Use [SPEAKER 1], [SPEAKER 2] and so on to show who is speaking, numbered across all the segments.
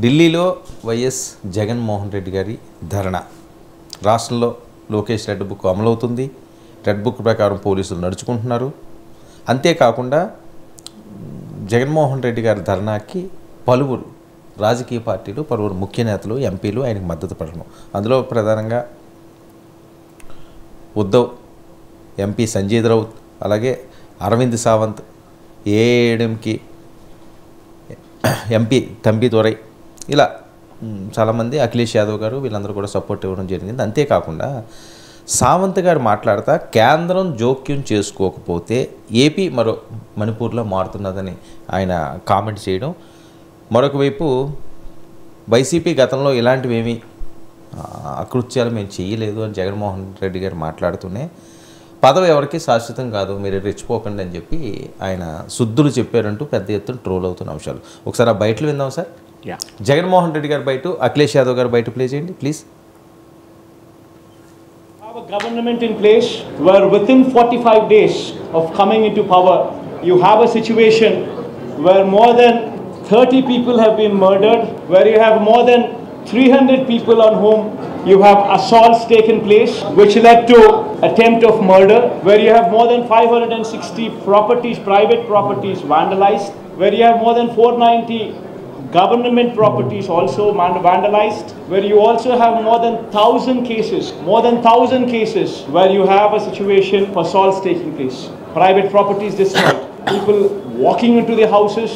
[SPEAKER 1] ఢిల్లీలో వైఎస్ జగన్మోహన్ రెడ్డి గారి ధర్నా. రాష్ట్రంలో లోకేష్ రెడ్ బుక్ అమలవుతుంది. రెడ్ బుక్ ప్రకారం పోలీసులు నడుచుకుంటున్నారు. అంతేకాకుండా జగన్మోహన్ రెడ్డి గారి ధర్నాకి పలువురు రాజకీయ పార్టీలు, పలువురు ముఖ్య నేతలు, ఎంపీలు ఆయనకు మద్దతు పడడం. అందులో ప్రధానంగా ఉద్ధవ్, ఎంపీ సంజయ్ రౌత్, అలాగే అరవింద్ సావంత్, ఏఎంకి ఎంపీ తంబి దొరై, ఇలా చాలామంది, అఖిలేష్ యాదవ్ గారు, వీళ్ళందరూ కూడా సపోర్ట్ ఇవ్వడం జరిగింది. అంతేకాకుండా సావంత్ గారు మాట్లాడుతూ కేంద్రం జోక్యం చేసుకోకపోతే ఏపీ మరో మణిపూర్లో మారుతున్నదని ఆయన కామెంట్ చేయడం. మరొక వైపు వైసీపీ గతంలో ఇలాంటివేమీ అకృత్యాలు మేము చేయలేదు అని జగన్మోహన్ రెడ్డి గారు మాట్లాడుతూనే పదవి ఎవరికి శాశ్వతం కాదు, మీరు రెచ్చిపోకండి అని చెప్పి ఆయన శుద్ధులు చెప్పారంటూ పెద్ద ఎత్తున ట్రోల్ అవుతున్న అంశాలు. ఒకసారి ఆ బయటలు విందాం సార్. జగన్మోహన్ రెడ్డి గారి బయట, అఖిలేష్ యాదవ్ గారు బయట ప్లే చేయండి please.
[SPEAKER 2] Have a government in place where within 45 days of coming into power, you have a situation where more than 30 people have been murdered, where you have more than 300 people on whom you have assaults taken place, which led to attempt of murder, where you have more than 560 properties, private properties vandalized, where you have more than 490 government properties also vandalized, where you also have more than 1,000 cases where you have a situation for assaults taking place, private properties destroyed, people walking into the houses,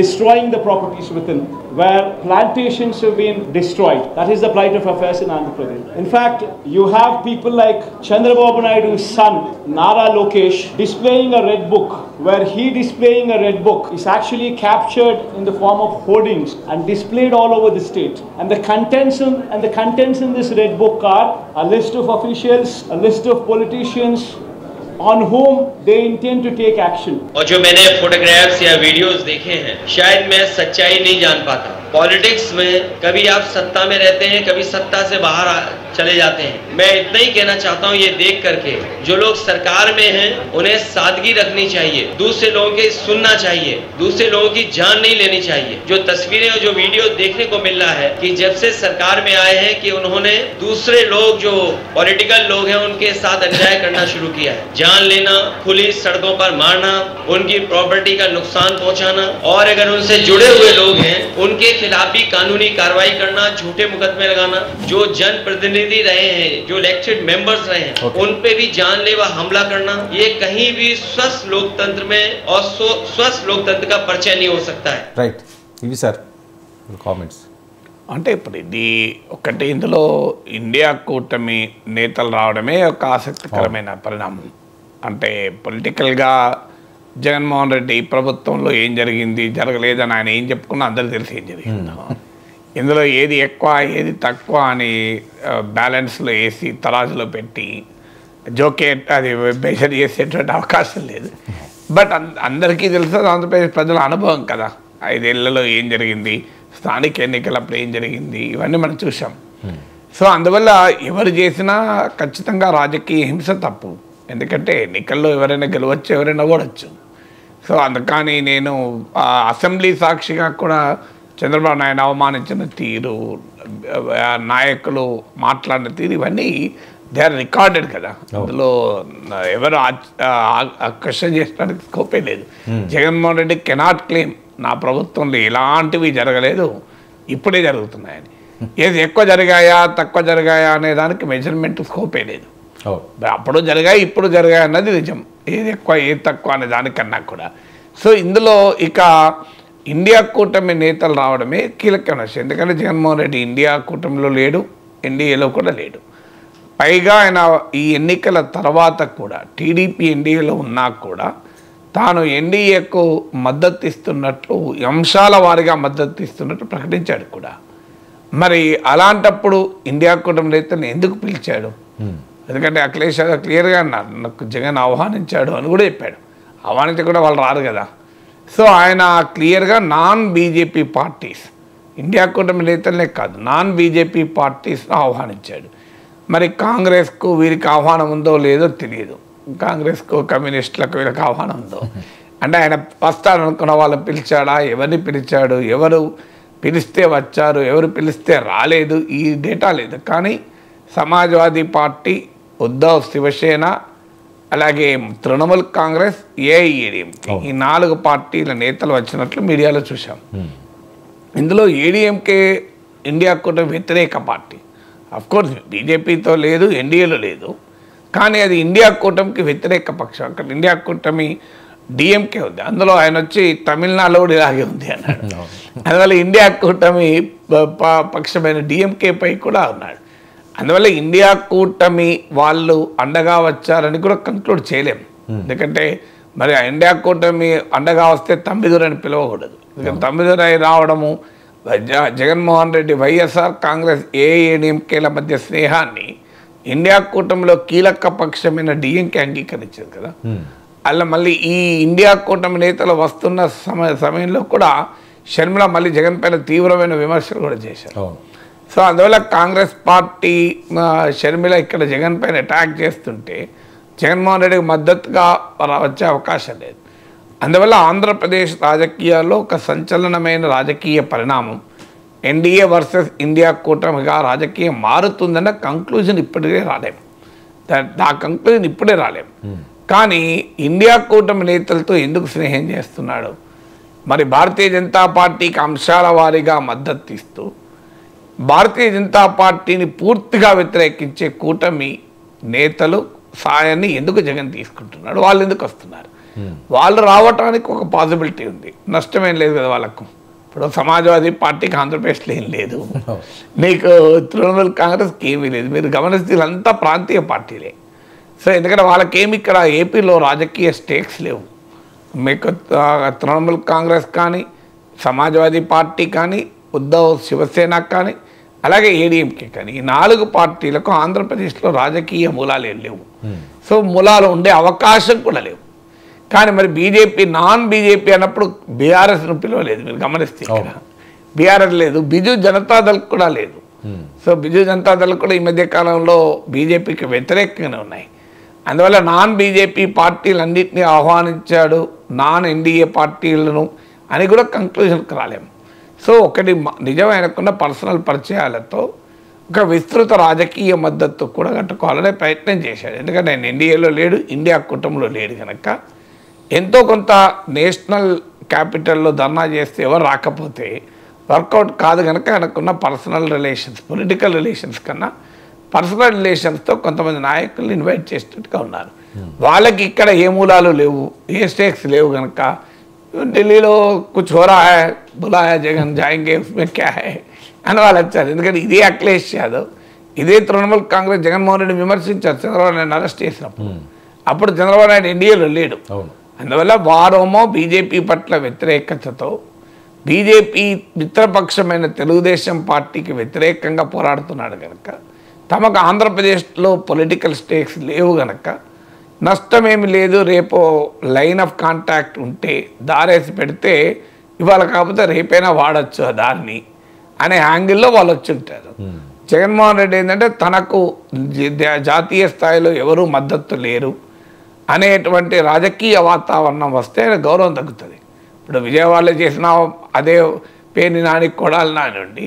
[SPEAKER 2] destroying the properties within, where plantations have been destroyed. That is the plight of affairs in Andhra Pradesh. In fact, you have people like Chandrababu Naidu's son, Nara Lokesh, displaying a red book, where he displaying a red book is actually captured in the form of hoardings and displayed all over the state. And the contents in this red book are a list of officials, a list of politicians on whom they intend to take action.
[SPEAKER 3] और जो मैंने photographs या videos देखे हैं, शायद मैं सच्चाई नहीं जान पाता. पॉलिटिक्स में कभी आप सत्ता में रहते हैं, कभी सत्ता से बाहर चले जाते हैं. मैं इतना ही कहना चाहता हूँ, ये देख करके जो लोग सरकार में हैं उन्हें सादगी रखनी चाहिए, दूसरे लोगों की सुनना चाहिए, दूसरे लोगों की जान नहीं लेनी चाहिए. जो तस्वीरें और जो वीडियो देखने को मिल रहा है कि जब से सरकार में आए हैं कि उन्होंने दूसरे लोग जो पॉलिटिकल लोग हैं उनके साथ अन्याय करना शुरू किया है. जान लेना, पुलिस सड़कों पर मारना, उनकी प्रॉपर्टी का नुकसान पहुंचाना, और अगर उनसे जुड़े हुए लोग हैं उनके खिलाफ भी कानूनी कार्रवाई करना, झूठे मुकदमे लगाना. जो जनप्रतिनिधि रहे हैं, जो इलेक्टेड मेंबर्स रहे हैं, उन पे भी जानलेवा हमला करना, ये कहीं भी स्वस्थ लोकतंत्र में और स्वस्थ लोकतंत्र का परिचय नहीं हो सकता है.
[SPEAKER 1] రైట్, ఇవి సార్ కామెంట్స్.
[SPEAKER 4] అంటే ఇప్పుడు ఇది ఒకటి, ఇందులో ఇండియా కూటమి నేతలు రావడమే ఒక ఆసక్తికరమైన పరిణామం. అంటే పొలిటికల్గా జగన్మోహన్ రెడ్డి ప్రభుత్వంలో ఏం జరిగింది, జరగలేదని ఆయన ఏం చెప్పుకున్నా అందరికీ తెలిసి ఏం జరిగింది. ఇందులో ఏది ఎక్కువ ఏది తక్కువ అని బ్యాలెన్స్లో వేసి తరాజులో పెట్టి జోకే అది మెజర్ చేసేటువంటి అవకాశం లేదు. బట్ అందరికీ తెలుసు, ఆంధ్రప్రదేశ్ ప్రజల అనుభవం కదా, 5 ఏళ్లలో ఏం జరిగింది, స్థానిక ఎన్నికలప్పుడు ఏం జరిగింది, ఇవన్నీ మనం చూసాం. సో అందువల్ల ఎవరు చేసినా ఖచ్చితంగా రాజకీయ హింస తప్పు. ఎందుకంటే ఎన్నికల్లో ఎవరైనా గెలవచ్చు, ఎవరైనా ఓడవచ్చు. సో అందుకని నేను అసెంబ్లీ సాక్షిగా కూడా చంద్రబాబు నాయుడు అవమానించిన తీరు, నాయకులు మాట్లాడిన తీరు, ఇవన్నీ దే ఆర్ రికార్డెడ్ కదా. అందులో ఎవరు క్వశ్చన్ చేసడానికి స్కోపే లేదు. జగన్మోహన్ రెడ్డి కెనాట్ క్లెయిమ్ నా ప్రభుత్వంలో ఎలాంటివి జరగలేదు, ఇప్పుడే జరుగుతున్నాయని. ఏది ఎక్కువ జరిగాయా తక్కువ జరిగాయా అనే దానికి మెజర్మెంట్ స్కోపే లేదు. అప్పుడు జరిగాయి, ఇప్పుడు జరిగాయి అన్నది నిజం. ఏది ఎక్కువ ఏది తక్కువ అనే దానికన్నా కూడా. సో ఇందులో ఇక ఇండియా కూటమి నేతలు రావడమే కీలకమైన విషయం. ఎందుకంటే జగన్మోహన్ రెడ్డి ఇండియా కూటమిలో లేడు, ఎన్డీఏలో కూడా లేడు. పైగా ఆయన ఈ ఎన్నికల తర్వాత కూడా టీడీపీ ఎన్డీఏలో ఉన్నా కూడా తాను ఎన్డీఏకు మద్దతు ఇస్తున్నట్లు, అంశాల వారీగా మద్దతు ఇస్తున్నట్టు ప్రకటించాడు కూడా. మరి అలాంటప్పుడు ఇండియా కూటమి నేతలను ఎందుకు పిలిచాడు? ఎందుకంటే అఖిలేష్ యాదవ్ క్లియర్గా అన్నారు, నాకు జగన్ ఆహ్వానించాడు అని కూడా చెప్పాడు. ఆహ్వానించకుండా వాళ్ళు రారు కదా. సో ఆయన క్లియర్గా నాన్ బీజేపీ పార్టీస్, ఇండియా కూటమి నేతలనే కాదు, నాన్ బీజేపీ పార్టీస్ను ఆహ్వానించాడు. మరి కాంగ్రెస్కు వీరికి ఆహ్వానం ఉందో లేదో తెలియదు. కాంగ్రెస్కు, కమ్యూనిస్టులకు వీళ్ళకి ఆహ్వానం ఉందో అంటే ఆయన వస్తారనుకున్న వాళ్ళని పిలిచాడా, ఎవరిని పిలిచాడు, ఎవరు పిలిస్తే వచ్చారు, ఎవరు పిలిస్తే రాలేదు, ఈ డేటా లేదు. కానీ సమాజ్వాదీ పార్టీ, ఉద్ధవ్, శివసేన, అలాగే తృణమూల్ కాంగ్రెస్, ఏఐఏడీఎంకే ఈ 4 పార్టీల నేతలు వచ్చినట్లు మీడియాలో చూసాం. ఇందులో ఏడీఎంకే ఇండియా కూటమి వ్యతిరేక పార్టీ. అఫ్కోర్స్ బీజేపీతో లేదు, ఎన్డీఏలో లేదు, కానీ అది ఇండియా కూటమికి వ్యతిరేక పక్షం. అక్కడ ఇండియా కూటమి డిఎంకే ఉంది, అందులో ఆయన వచ్చి తమిళనాడులో కూడా ఇలాగే ఉంది అన్నాడు. అందువల్ల ఇండియా కూటమి పక్షమైన డిఎంకేపై కూడా ఉన్నాడు. అందువల్ల ఇండియా కూటమి వాళ్ళు అండగా వచ్చారని కూడా కంక్లూడ్ చేయలేము. ఎందుకంటే మరి ఇండియా కూటమి అండగా వస్తే తంబిదురై అని పిలవకూడదు. ఎందుకంటే తంబిదురై రావడము జగన్మోహన్ రెడ్డి, వైఎస్ఆర్ కాంగ్రెస్, ఏఐఏడీఎంకేల మధ్య స్నేహాన్ని ఇండియా కూటమిలో కీలక పక్షమైన డిఎంకే అంగీకరించింది కదా. అలా మళ్ళీ ఈ ఇండియా కూటమి నేతలు వస్తున్న సమయంలో కూడా షర్మిల మళ్ళీ జగన్ పైన తీవ్రమైన విమర్శలు కూడా చేశారు. సో అందువల్ల కాంగ్రెస్ పార్టీ షర్మిల ఇక్కడ జగన్ పైన అటాక్ చేస్తుంటే జగన్మోహన్ రెడ్డికి మద్దతుగా వచ్చే అవకాశం లేదు. అందువల్ల ఆంధ్రప్రదేశ్ రాజకీయాల్లో ఒక సంచలనమైన రాజకీయ పరిణామం ఎన్డీఏ వర్సెస్ ఇండియా కూటమిగా రాజకీయం మారుతుందన్న కంక్లూజన్ ఇప్పటికే రాలేము. ఆ కంక్లూజన్ ఇప్పుడే రాలేము. కానీ ఇండియా కూటమి నేతలతో ఎందుకు స్నేహం చేస్తున్నాడు? మరి భారతీయ జనతా పార్టీకి అంశాల వారీగా మద్దతు ఇస్తూ భారతీయ జనతా పార్టీని పూర్తిగా వ్యతిరేకించే కూటమి నేతలు సాయాన్ని ఎందుకు జగన్ తీసుకుంటున్నాడు? వాళ్ళు ఎందుకు వస్తున్నారు? వాళ్ళు రావటానికి ఒక పాసిబిలిటీ ఉంది, నష్టమేం లేదు కదా వాళ్ళకు. ఇప్పుడు సమాజ్వాదీ పార్టీకి ఆంధ్రప్రదేశ్లో ఏం లేదు, నీకు తృణమూల్ కాంగ్రెస్కి ఏమీ లేదు. మీరు గమనిస్తే వీళ్ళంతా ప్రాంతీయ పార్టీలే. సో ఎందుకంటే వాళ్ళకేమి ఇక్కడ ఏపీలో రాజకీయ స్టేక్స్ లేవు. మీకు తృణమూల్ కాంగ్రెస్ కానీ, సమాజ్వాదీ పార్టీ కానీ, ఉద్ధవ్ శివసేన కానీ, అలాగే ఏడీఎంకే కానీ, ఈ 4 పార్టీలకు ఆంధ్రప్రదేశ్లో రాజకీయ మూలాలు ఏం లేవు. సో మూలాలు ఉండే అవకాశం కూడా లేవు. కానీ మరి బీజేపీ, నాన్ బీజేపీ అన్నప్పుడు బీఆర్ఎస్ను పిలవలేదు. మీరు గమనిస్తే ఇక్కడ బీఆర్ఎస్ లేదు, బిజు జనతాదళ్ కూడా లేదు. సో బిజు జనతాదళ్ కూడా ఈ మధ్య కాలంలో బీజేపీకి వ్యతిరేకంగానే ఉన్నాయి. అందువల్ల నాన్ బీజేపీ పార్టీలన్నింటినీ ఆహ్వానించాడు, నాన్ ఎన్డీఏ పార్టీలను అని కూడా కంక్లూజన్కి రాలేము. సో ఒకటి నిజమైనకున్న పర్సనల్ పరిచయాలతో ఒక విస్తృత రాజకీయ మద్దతు కూడా కట్టుకోవాలనే ప్రయత్నం చేశాడు. ఎందుకంటే ఆయన ఎన్డీఏలో లేడు, ఇండియా కూటమిలో లేడు కనుక ఎంతో కొంత నేషనల్ క్యాపిటల్లో ధర్నా చేస్తే ఎవరు రాకపోతే వర్కౌట్ కాదు కనుక ఆయనకున్న పర్సనల్ రిలేషన్స్, పొలిటికల్ రిలేషన్స్ కన్నా పర్సనల్ రిలేషన్స్తో కొంతమంది నాయకుల్ని ఇన్వైట్ చేసేట్టుగా ఉన్నారు. వాళ్ళకి ఇక్కడ ఏ మూలాలు లేవు, ఏ స్టేక్స్ లేవు కనుక ఢిల్లీలో కుछ हो रहा है, बुलाया जगन जाएंगे उसमें क्या है అని వాళ్ళు వచ్చారు. ఎందుకంటే ఇదే అఖిలేష్ యాదవ్, ఇదే తృణమూల్ కాంగ్రెస్ జగన్మోహన్ రెడ్డి విమర్శించారు చంద్రబాబు నాయుడు అరెస్ట్ చేసినప్పుడు. అప్పుడు చంద్రబాబు నాయుడు ఎన్డీఏలో లేడు. అందువల్ల వారేమో బీజేపీ పట్ల వ్యతిరేకతతో బీజేపీ మిత్రపక్షమైన తెలుగుదేశం పార్టీకి వ్యతిరేకంగా పోరాడుతున్నాడు కనుక, తమకు ఆంధ్రప్రదేశ్లో పొలిటికల్ స్టేక్స్ లేవు కనుక నష్టమేమి లేదు, రేపు లైన్ ఆఫ్ కాంటాక్ట్ ఉంటే దారేసి పెడితే ఇవాళ కాకపోతే రేపైనా వాడచ్చు ఆ దారిని అనే యాంగిల్లో వాళ్ళు వచ్చి ఉంటారు. జగన్మోహన్ రెడ్డి ఏంటంటే తనకు జాతీయ స్థాయిలో ఎవరూ మద్దతు లేరు అనేటువంటి రాజకీయ వాతావరణం వస్తే గౌరవం తగ్గుతుంది. ఇప్పుడు విజయవాడలో చేసిన అదే పేర్ని నాని కొడాలి నాని ఉండి,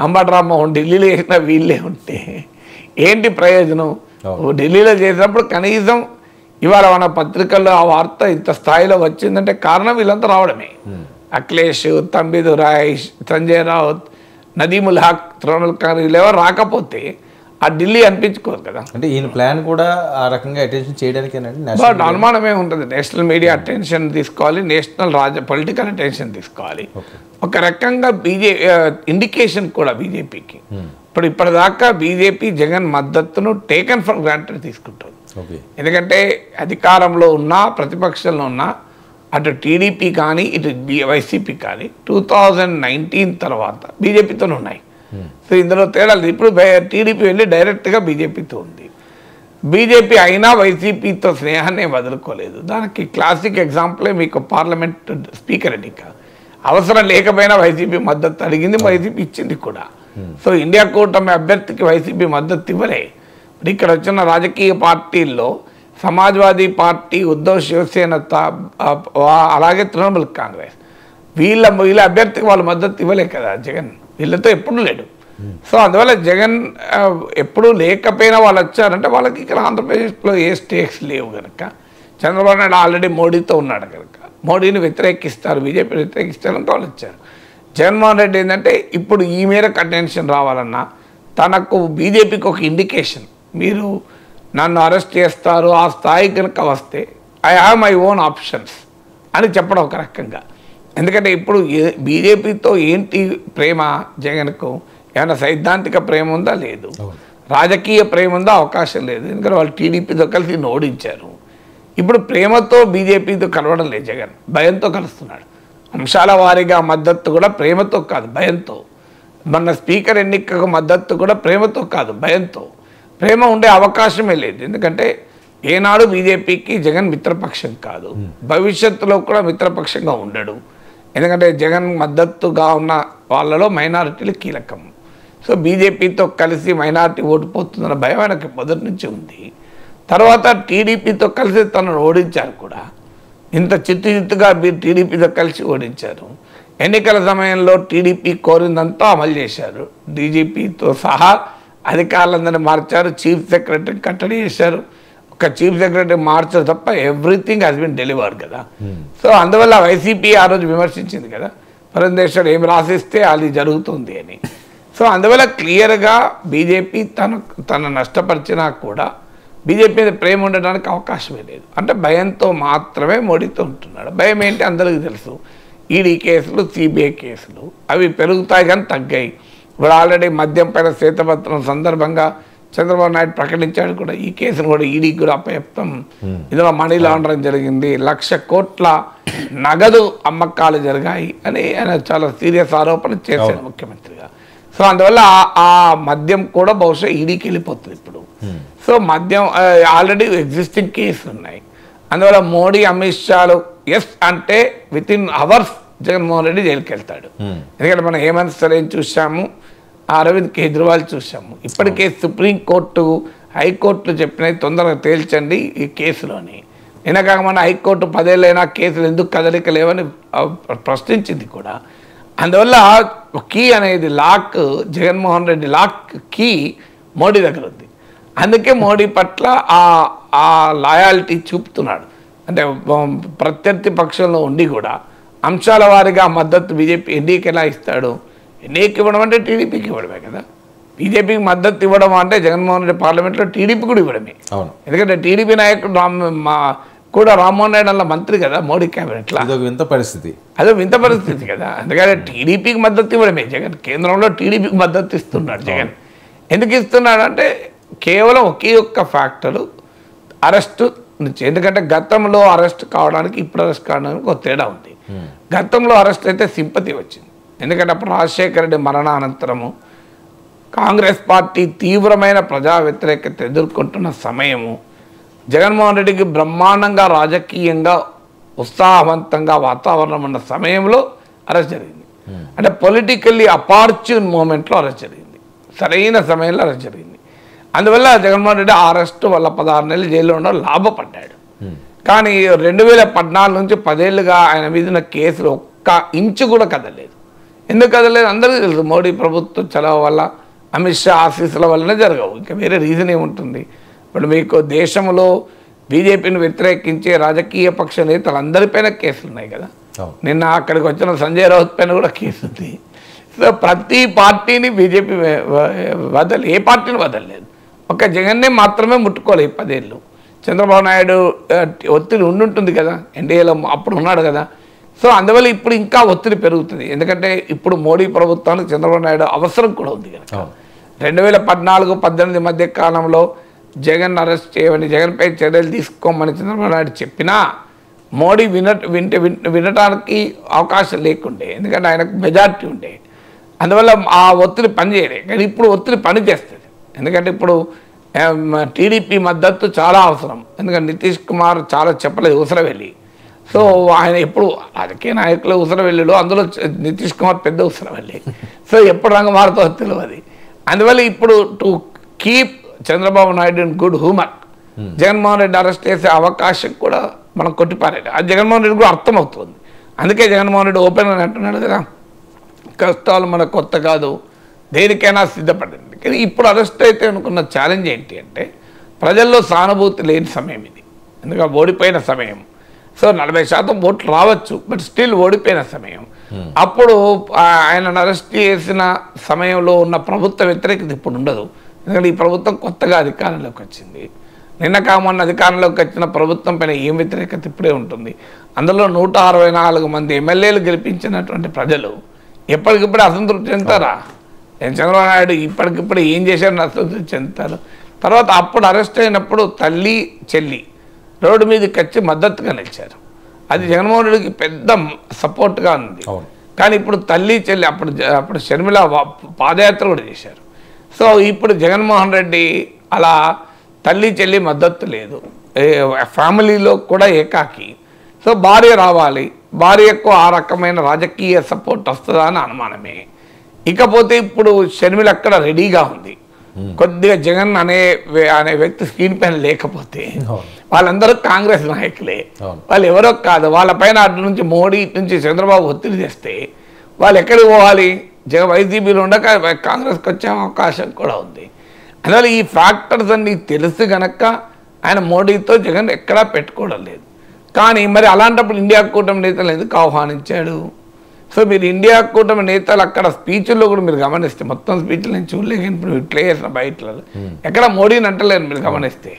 [SPEAKER 4] అంబటి రామ్మోహన్ ఢిల్లీలో చేసిన వీళ్ళే ఉంటే ఏంటి ప్రయోజనం? ఢిల్లీలో చేసినప్పుడు కనీసం ఇవాళ మన పత్రికల్లో ఆ వార్త ఇంత స్థాయిలో వచ్చిందంటే కారణం వీళ్ళంతా రావడమే. అఖిలేష్, తంబిదురాయ్, సంజయ్ రావుత్, నదీముల్ హక్, తృణమూల్ కాంగ్రెస్ వీళ్ళు ఎవరు రాకపోతే ఆ ఢిల్లీ అనిపించుకోరు కదా.
[SPEAKER 1] అంటే ఈయన ప్లాన్ కూడా ఆ రకంగా అటెన్షన్ చేయడానికేనండి.
[SPEAKER 4] బట్ అనుమానమే ఉంటుంది, నేషనల్ మీడియా అటెన్షన్ తీసుకోవాలి, నేషనల్ పొలిటికల్ అటెన్షన్ తీసుకోవాలి. ఒక రకంగా ఇండికేషన్ కూడా బీజేపీకి ఇప్పటిదాకా బీజేపీ జగన్ మద్దతును టేకన్ ఫర్ గ్రాంటెడ్ తీసుకుంటుంది. ఎందుకంటే అధికారంలో ఉన్నా ప్రతిపక్షంలో ఉన్నా అటు టీడీపీ కానీ ఇటు వైసీపీ కానీ 2019 తర్వాత బీజేపీతోనే ఉన్నాయి. సో ఇందులో తేడాలు. ఇప్పుడు టీడీపీ వెళ్ళి డైరెక్ట్గా బీజేపీతో ఉంది. బీజేపీ అయినా వైసీపీతో స్నేహాన్ని వదులుకోలేదు. దానికి క్లాసిక్ ఎగ్జాంపులే మీకు పార్లమెంట్ స్పీకర్ ఎన్నిక. అవసరం లేకపోయినా వైసీపీ మద్దతు అడిగింది, వైసీపీ ఇచ్చింది కూడా. సో ఇండియా కూటమి అభ్యర్థికి వైసీపీ మద్దతు ఇవ్వలే. ఇప్పుడు ఇక్కడ వచ్చిన రాజకీయ పార్టీల్లో సమాజ్వాదీ పార్టీ, ఉద్ధవ్ శివసేన, అలాగే తృణమూల్ కాంగ్రెస్ వీళ్ళ అభ్యర్థికి వాళ్ళ మద్దతు ఇవ్వలే కదా జగన్, వీళ్ళతో ఎప్పుడు లేడు. సో అందువల్ల జగన్ ఎప్పుడూ లేకపోయినా వాళ్ళు వచ్చారంటే వాళ్ళకి ఇక్కడ ఆంధ్రప్రదేశ్లో ఏ స్టేక్స్ లేవు కనుక, చంద్రబాబు నాయుడు ఆల్రెడీ మోడీతో ఉన్నాడు కనుక మోడీని వ్యతిరేకిస్తారు, బీజేపీని వ్యతిరేకిస్తారంటే వాళ్ళు వచ్చారు. జగన్మోహన్ రెడ్డి ఏంటంటే ఇప్పుడు ఈ మేరకు అటెన్షన్ రావాలన్నా తనకు బీజేపీకి ఒక ఇండికేషన్, మీరు నన్ను అరెస్ట్ చేస్తారు ఆ స్థాయి కనుక వస్తే I have my own options అని చెప్పడం ఒక రకంగా. ఎందుకంటే ఇప్పుడు బీజేపీతో ఏంటి ప్రేమ జగన్కు, ఏమైనా సైద్ధాంతిక ప్రేమ ఉందా? లేదు. రాజకీయ ప్రేమ ఉందా? అవకాశం లేదు. ఎందుకంటే వాళ్ళు టీడీపీతో కలిసి ఓడించారు. ఇప్పుడు ప్రేమతో బీజేపీతో కలవడం లేదు జగన్, భయంతో కలుస్తున్నాడు. అంశాల వారీగా మద్దతు కూడా ప్రేమతో కాదు భయంతో. మన స్పీకర్ ఎన్నికకు మద్దతు కూడా ప్రేమతో కాదు భయంతో. ప్రేమ ఉండే అవకాశమే లేదు. ఎందుకంటే ఏనాడు బీజేపీకి జగన్ మిత్రపక్షం కాదు, భవిష్యత్తులో కూడా మిత్రపక్షంగా ఉండడు. ఎందుకంటే జగన్ మద్దతుగా ఉన్న వాళ్ళలో మైనారిటీలు కీలకం. సో బీజేపీతో కలిసి మైనారిటీ ఓటు పోతుందన్న భయం ఆయనకి మొదటి నుంచి ఉంది. తర్వాత టీడీపీతో కలిసి తనను ఓడించారు కూడా, ఇంత చిత్తుగా మీరు టీడీపీతో కలిసి ఓడించారు. ఎన్నికల సమయంలో టీడీపీ కోరిందంతా అమలు చేశారు. డీజీపీతో సహా అధికారులందరినీ మార్చారు, చీఫ్ సెక్రటరీ కట్టడి చేశారు. ఒక చీఫ్ సెక్రటరీ మార్చారు తప్ప ఎవ్రీథింగ్ హాజ్ బిన్ డెలివర్డ్ కదా. సో అందువల్ల వైసీపీ ఆ రోజు విమర్శించింది కదా, పురంధేశ్వర్ ఏం రాసిస్తే అది జరుగుతుంది అని. సో అందువల్ల క్లియర్గా బీజేపీ తన నష్టపరిచినా కూడా బీజేపీ మీద ప్రేమ ఉండడానికి అవకాశమే లేదు. అంటే భయంతో మాత్రమే మోడీతో ఉంటున్నాడు. భయం ఏంటి అందరికీ తెలుసు. ఈడీ కేసులు, సిబిఐ కేసులు అవి పెరుగుతాయి కానీ తగ్గాయి. ఇప్పుడు ఆల్రెడీ మద్యం పైన శ్వేతపత్రం సందర్భంగా చంద్రబాబు నాయుడు ప్రకటించాడు కూడా, ఈ కేసును కూడా ఈడీకి కూడా అప్పచెప్తాం, ఇందులో మనీ లాండరింగ్ జరిగింది, 1,00,000 కోట్ల నగదు అమ్మకాలు జరిగాయి అని ఆయన చాలా సీరియస్ ఆరోపణ చేశారు ముఖ్యమంత్రిగా. సో అందువల్ల ఆ మద్యం కూడా బహుశా ఈడీకి వెళ్ళిపోతుంది ఇప్పుడు. సో మద్యం ఆల్రెడీ ఎగ్జిస్టింగ్ కేసులు ఉన్నాయి. అందువల్ల మోడీ అమిత్ షాలు ఎస్ అంటే with in hours Jaganmohan Reddy జైలుకి వెళ్తాడు. ఎందుకంటే మనం హేమంత్ సోరెన్ చూసాము, అరవింద్ కేజ్రీవాల్ చూసాము. ఇప్పటికే సుప్రీంకోర్టు హైకోర్టులు చెప్పినవి తొందరగా తేల్చండి ఈ కేసులోని. నిన్నగాక మన హైకోర్టు 10 ఏళ్ళైనా కేసులు ఎందుకు కదలిక లేవని ప్రశ్నించింది కూడా. అందువల్ల కీ అనేది lock, Jaganmohan Reddy lock key Modi దగ్గర ఉంది. అందుకే మోడీ పట్ల ఆ లాయాలిటీ చూపుతున్నాడు. అంటే ప్రత్యర్థి పక్షంలో ఉండి కూడా అంశాల వారీగా మద్దతు బీజేపీ ఎన్డీకి ఎలా ఇస్తాడు? ఎన్డీకి ఇవ్వడం అంటే టీడీపీకి ఇవ్వడమే కదా. బీజేపీకి మద్దతు ఇవ్వడం అంటే జగన్మోహన్ రెడ్డి పార్లమెంట్లో టీడీపీ కూడా ఇవ్వడమే. ఎందుకంటే టీడీపీ నాయకుడు కూడా రామ్మోహన్ నాయుడు అలా మంత్రి కదా మోడీ క్యాబినెట్లో. అదో వింత పరిస్థితి కదా. అందుకని టీడీపీకి మద్దతు ఇవ్వడమే జగన్. కేంద్రంలో టీడీపీకి మద్దతు ఇస్తున్నాడు జగన్. ఎందుకు ఇస్తున్నాడు అంటే కేవలం ఒకే ఒక్క ఫ్యాక్టరు అరెస్టు నుంచి. ఎందుకంటే గతంలో అరెస్ట్ కావడానికి ఇప్పుడు అరెస్ట్ కావడానికి ఒక తేడా ఉంది. గతంలో అరెస్ట్ అయితే సింపతి వచ్చింది. ఎందుకంటే అప్పుడు రాజశేఖర రెడ్డి మరణానంతరము కాంగ్రెస్ పార్టీ తీవ్రమైన ప్రజా వ్యతిరేకత ఎదుర్కొంటున్న సమయము, జగన్మోహన్ రెడ్డికి బ్రహ్మాండంగా రాజకీయంగా ఉత్సాహవంతంగా వాతావరణం ఉన్న సమయంలో అరెస్ట్ జరిగింది. అంటే పొలిటికల్లీ అపార్చున్ మూమెంట్లో అరెస్ట్ జరిగింది, సరైన సమయంలో అరెస్ట్ జరిగింది. అందువల్ల జగన్మోహన్ రెడ్డి అరెస్టు వల్ల 16 నెలలు జైల్లో ఉండడం లాభపడ్డాడు. కానీ 2014 నుంచి 10 ఏళ్ళుగా ఆయన మీద ఉన్న కేసులు ఒక్క ఇంచు కూడా కదలేదు. ఎందుకు కదలేదు అందరికీ తెలుసు. మోడీ ప్రభుత్వం చలవ వల్ల, అమిత్ షా ఆఫీసుల వల్లనే జరగవు. ఇంకా వేరే రీజన్ ఏముంటుంది? ఇప్పుడు మీకు దేశంలో బీజేపీని వ్యతిరేకించే రాజకీయ పక్ష నేతలందరిపైన కేసులు ఉన్నాయి కదా. నిన్న అక్కడికి వచ్చిన సంజయ్ రౌత్ పైన కూడా కేసు ఉంది. సో ప్రతి పార్టీని బీజేపీ ఏ పార్టీని వదలలేదు. ఒక జగన్నే మాత్రమే ముట్టుకోలేదు 10 ఏళ్ళు. చంద్రబాబు నాయుడు ఒత్తిడి ఉండుంటుంది కదా, ఎన్డీఏలో అప్పుడు ఉన్నాడు కదా. సో అందువల్ల ఇప్పుడు ఇంకా ఒత్తిడి పెరుగుతుంది. ఎందుకంటే ఇప్పుడు మోడీ ప్రభుత్వానికి చంద్రబాబు నాయుడు అవసరం కూడా ఉంది కనుక. 2014-18 మధ్య కాలంలో జగన్ అరెస్ట్ చేయమని, జగన్పై చర్యలు తీసుకోమని చంద్రబాబు నాయుడు చెప్పినా మోడీ వినటానికి అవకాశం లేకుండే. ఎందుకంటే ఆయనకు మెజార్టీ ఉండే. అందువల్ల ఆ ఒత్తిడి పనిచేయలే. కానీ ఇప్పుడు ఒత్తిడి పని చేస్తుంది. ఎందుకంటే ఇప్పుడు టీడీపీ మద్దతు చాలా అవసరం. ఎందుకంటే నితీష్ కుమార్ చాలా చెప్పలేదు ఉసరవెల్లి. సో ఆయన ఎప్పుడు రాజకీయ నాయకులు ఉసరవెల్లిలో, అందులో నితీష్ కుమార్ పెద్ద ఉసరవెల్లి. సో ఎప్పుడు రంగ మారుతుందో తెలియదు. అందువల్ల ఇప్పుడు to keep Chandrababu Naidu in good humour Jaganmohan Reddy arrest చేసే అవకాశం కూడా మనం కొట్టిపారేది. అది జగన్మోహన్ రెడ్డి కూడా అర్థమవుతుంది. అందుకే జగన్మోహన్ రెడ్డి ఓపెన్గా అంటున్నాడు కదా, కష్టాలు మనకు కొత్త కాదు, దేనికైనా సిద్ధపడింది. కానీ ఇప్పుడు అరెస్ట్ అయితే అనుకున్న ఛాలెంజ్ ఏంటి అంటే ప్రజల్లో సానుభూతి లేని సమయం ఇది, ఎందుకంటే ఓడిపోయిన సమయం. సో 40% ఓట్లు రావచ్చు, బట్ స్టిల్ ఓడిపోయిన సమయం. అప్పుడు ఆయనను అరెస్ట్ చేసిన సమయంలో ఉన్న ప్రభుత్వ వ్యతిరేకత ఇప్పుడు ఉండదు, ఎందుకంటే ఈ ప్రభుత్వం కొత్తగా అధికారంలోకి వచ్చింది. నిన్న కామన్న అధికారంలోకి వచ్చిన ప్రభుత్వం పైన ఏం వ్యతిరేకత ఇప్పుడే ఉంటుంది. అందులో 164 మంది ఎమ్మెల్యేలు గెలిపించినటువంటి ప్రజలు ఎప్పటికిప్పుడు అసంతృప్తి చెందుతారా? చంద్రబాబు నాయుడు ఇప్పటికిప్పుడు ఏం చేశారని అసంతృప్తి చెందుతారు. తర్వాత అప్పుడు అరెస్ట్ అయినప్పుడు తల్లి చెల్లి రోడ్డు మీదకి వచ్చి మద్దతుగా నిలిచారు, అది జగన్మోహన్ రెడ్డికి పెద్ద సపోర్ట్గా ఉంది. కానీ ఇప్పుడు తల్లి చెల్లి అప్పుడు షర్మిల పాదయాత్ర కూడా చేశారు. సో ఇప్పుడు జగన్మోహన్ రెడ్డి అలా తల్లి చెల్లి మద్దతు లేదు, ఫ్యామిలీలో కూడా ఏకాకి. సో భార్య రావాలి, భార్యకు ఆ రకమైన రాజకీయ సపోర్ట్ వస్తుందా అని అనుమానమే. ఇకపోతే ఇప్పుడు షర్మిల అక్కడ రెడీగా ఉంది, కొద్దిగా జగన్ అనే వ్యక్తి స్క్రీన్ పైన లేకపోతే వాళ్ళందరూ కాంగ్రెస్ నాయకులే, వాళ్ళు ఎవరో కాదు. వాళ్ళపైన అటు నుంచి మోడీ నుంచి చంద్రబాబు ఒత్తిడి చేస్తే వాళ్ళు ఎక్కడికి పోవాలి? వైసీపీలో ఉండక కాంగ్రెస్కి వచ్చే అవకాశం కూడా ఉంది. అందువల్ల ఈ ఫ్యాక్టర్స్ అన్ని తెలుసు గనక ఆయన మోడీతో జగన్ ఎక్కడా పెట్టుకోవడం లేదు. కానీ మరి అలాంటప్పుడు ఇండియా కూటమి నేతలు ఎందుకు ఆహ్వానించాడు? సో మీరు ఇండియా కూటమి నేతలు అక్కడ స్పీచ్ల్లో కూడా మీరు గమనిస్తే, మొత్తం స్పీచ్లు నేను చూడలేక ఇప్పుడు ప్లే చేసిన బయటలో ఎక్కడ మోడీని అంటలేరు మీరు గమనిస్తే.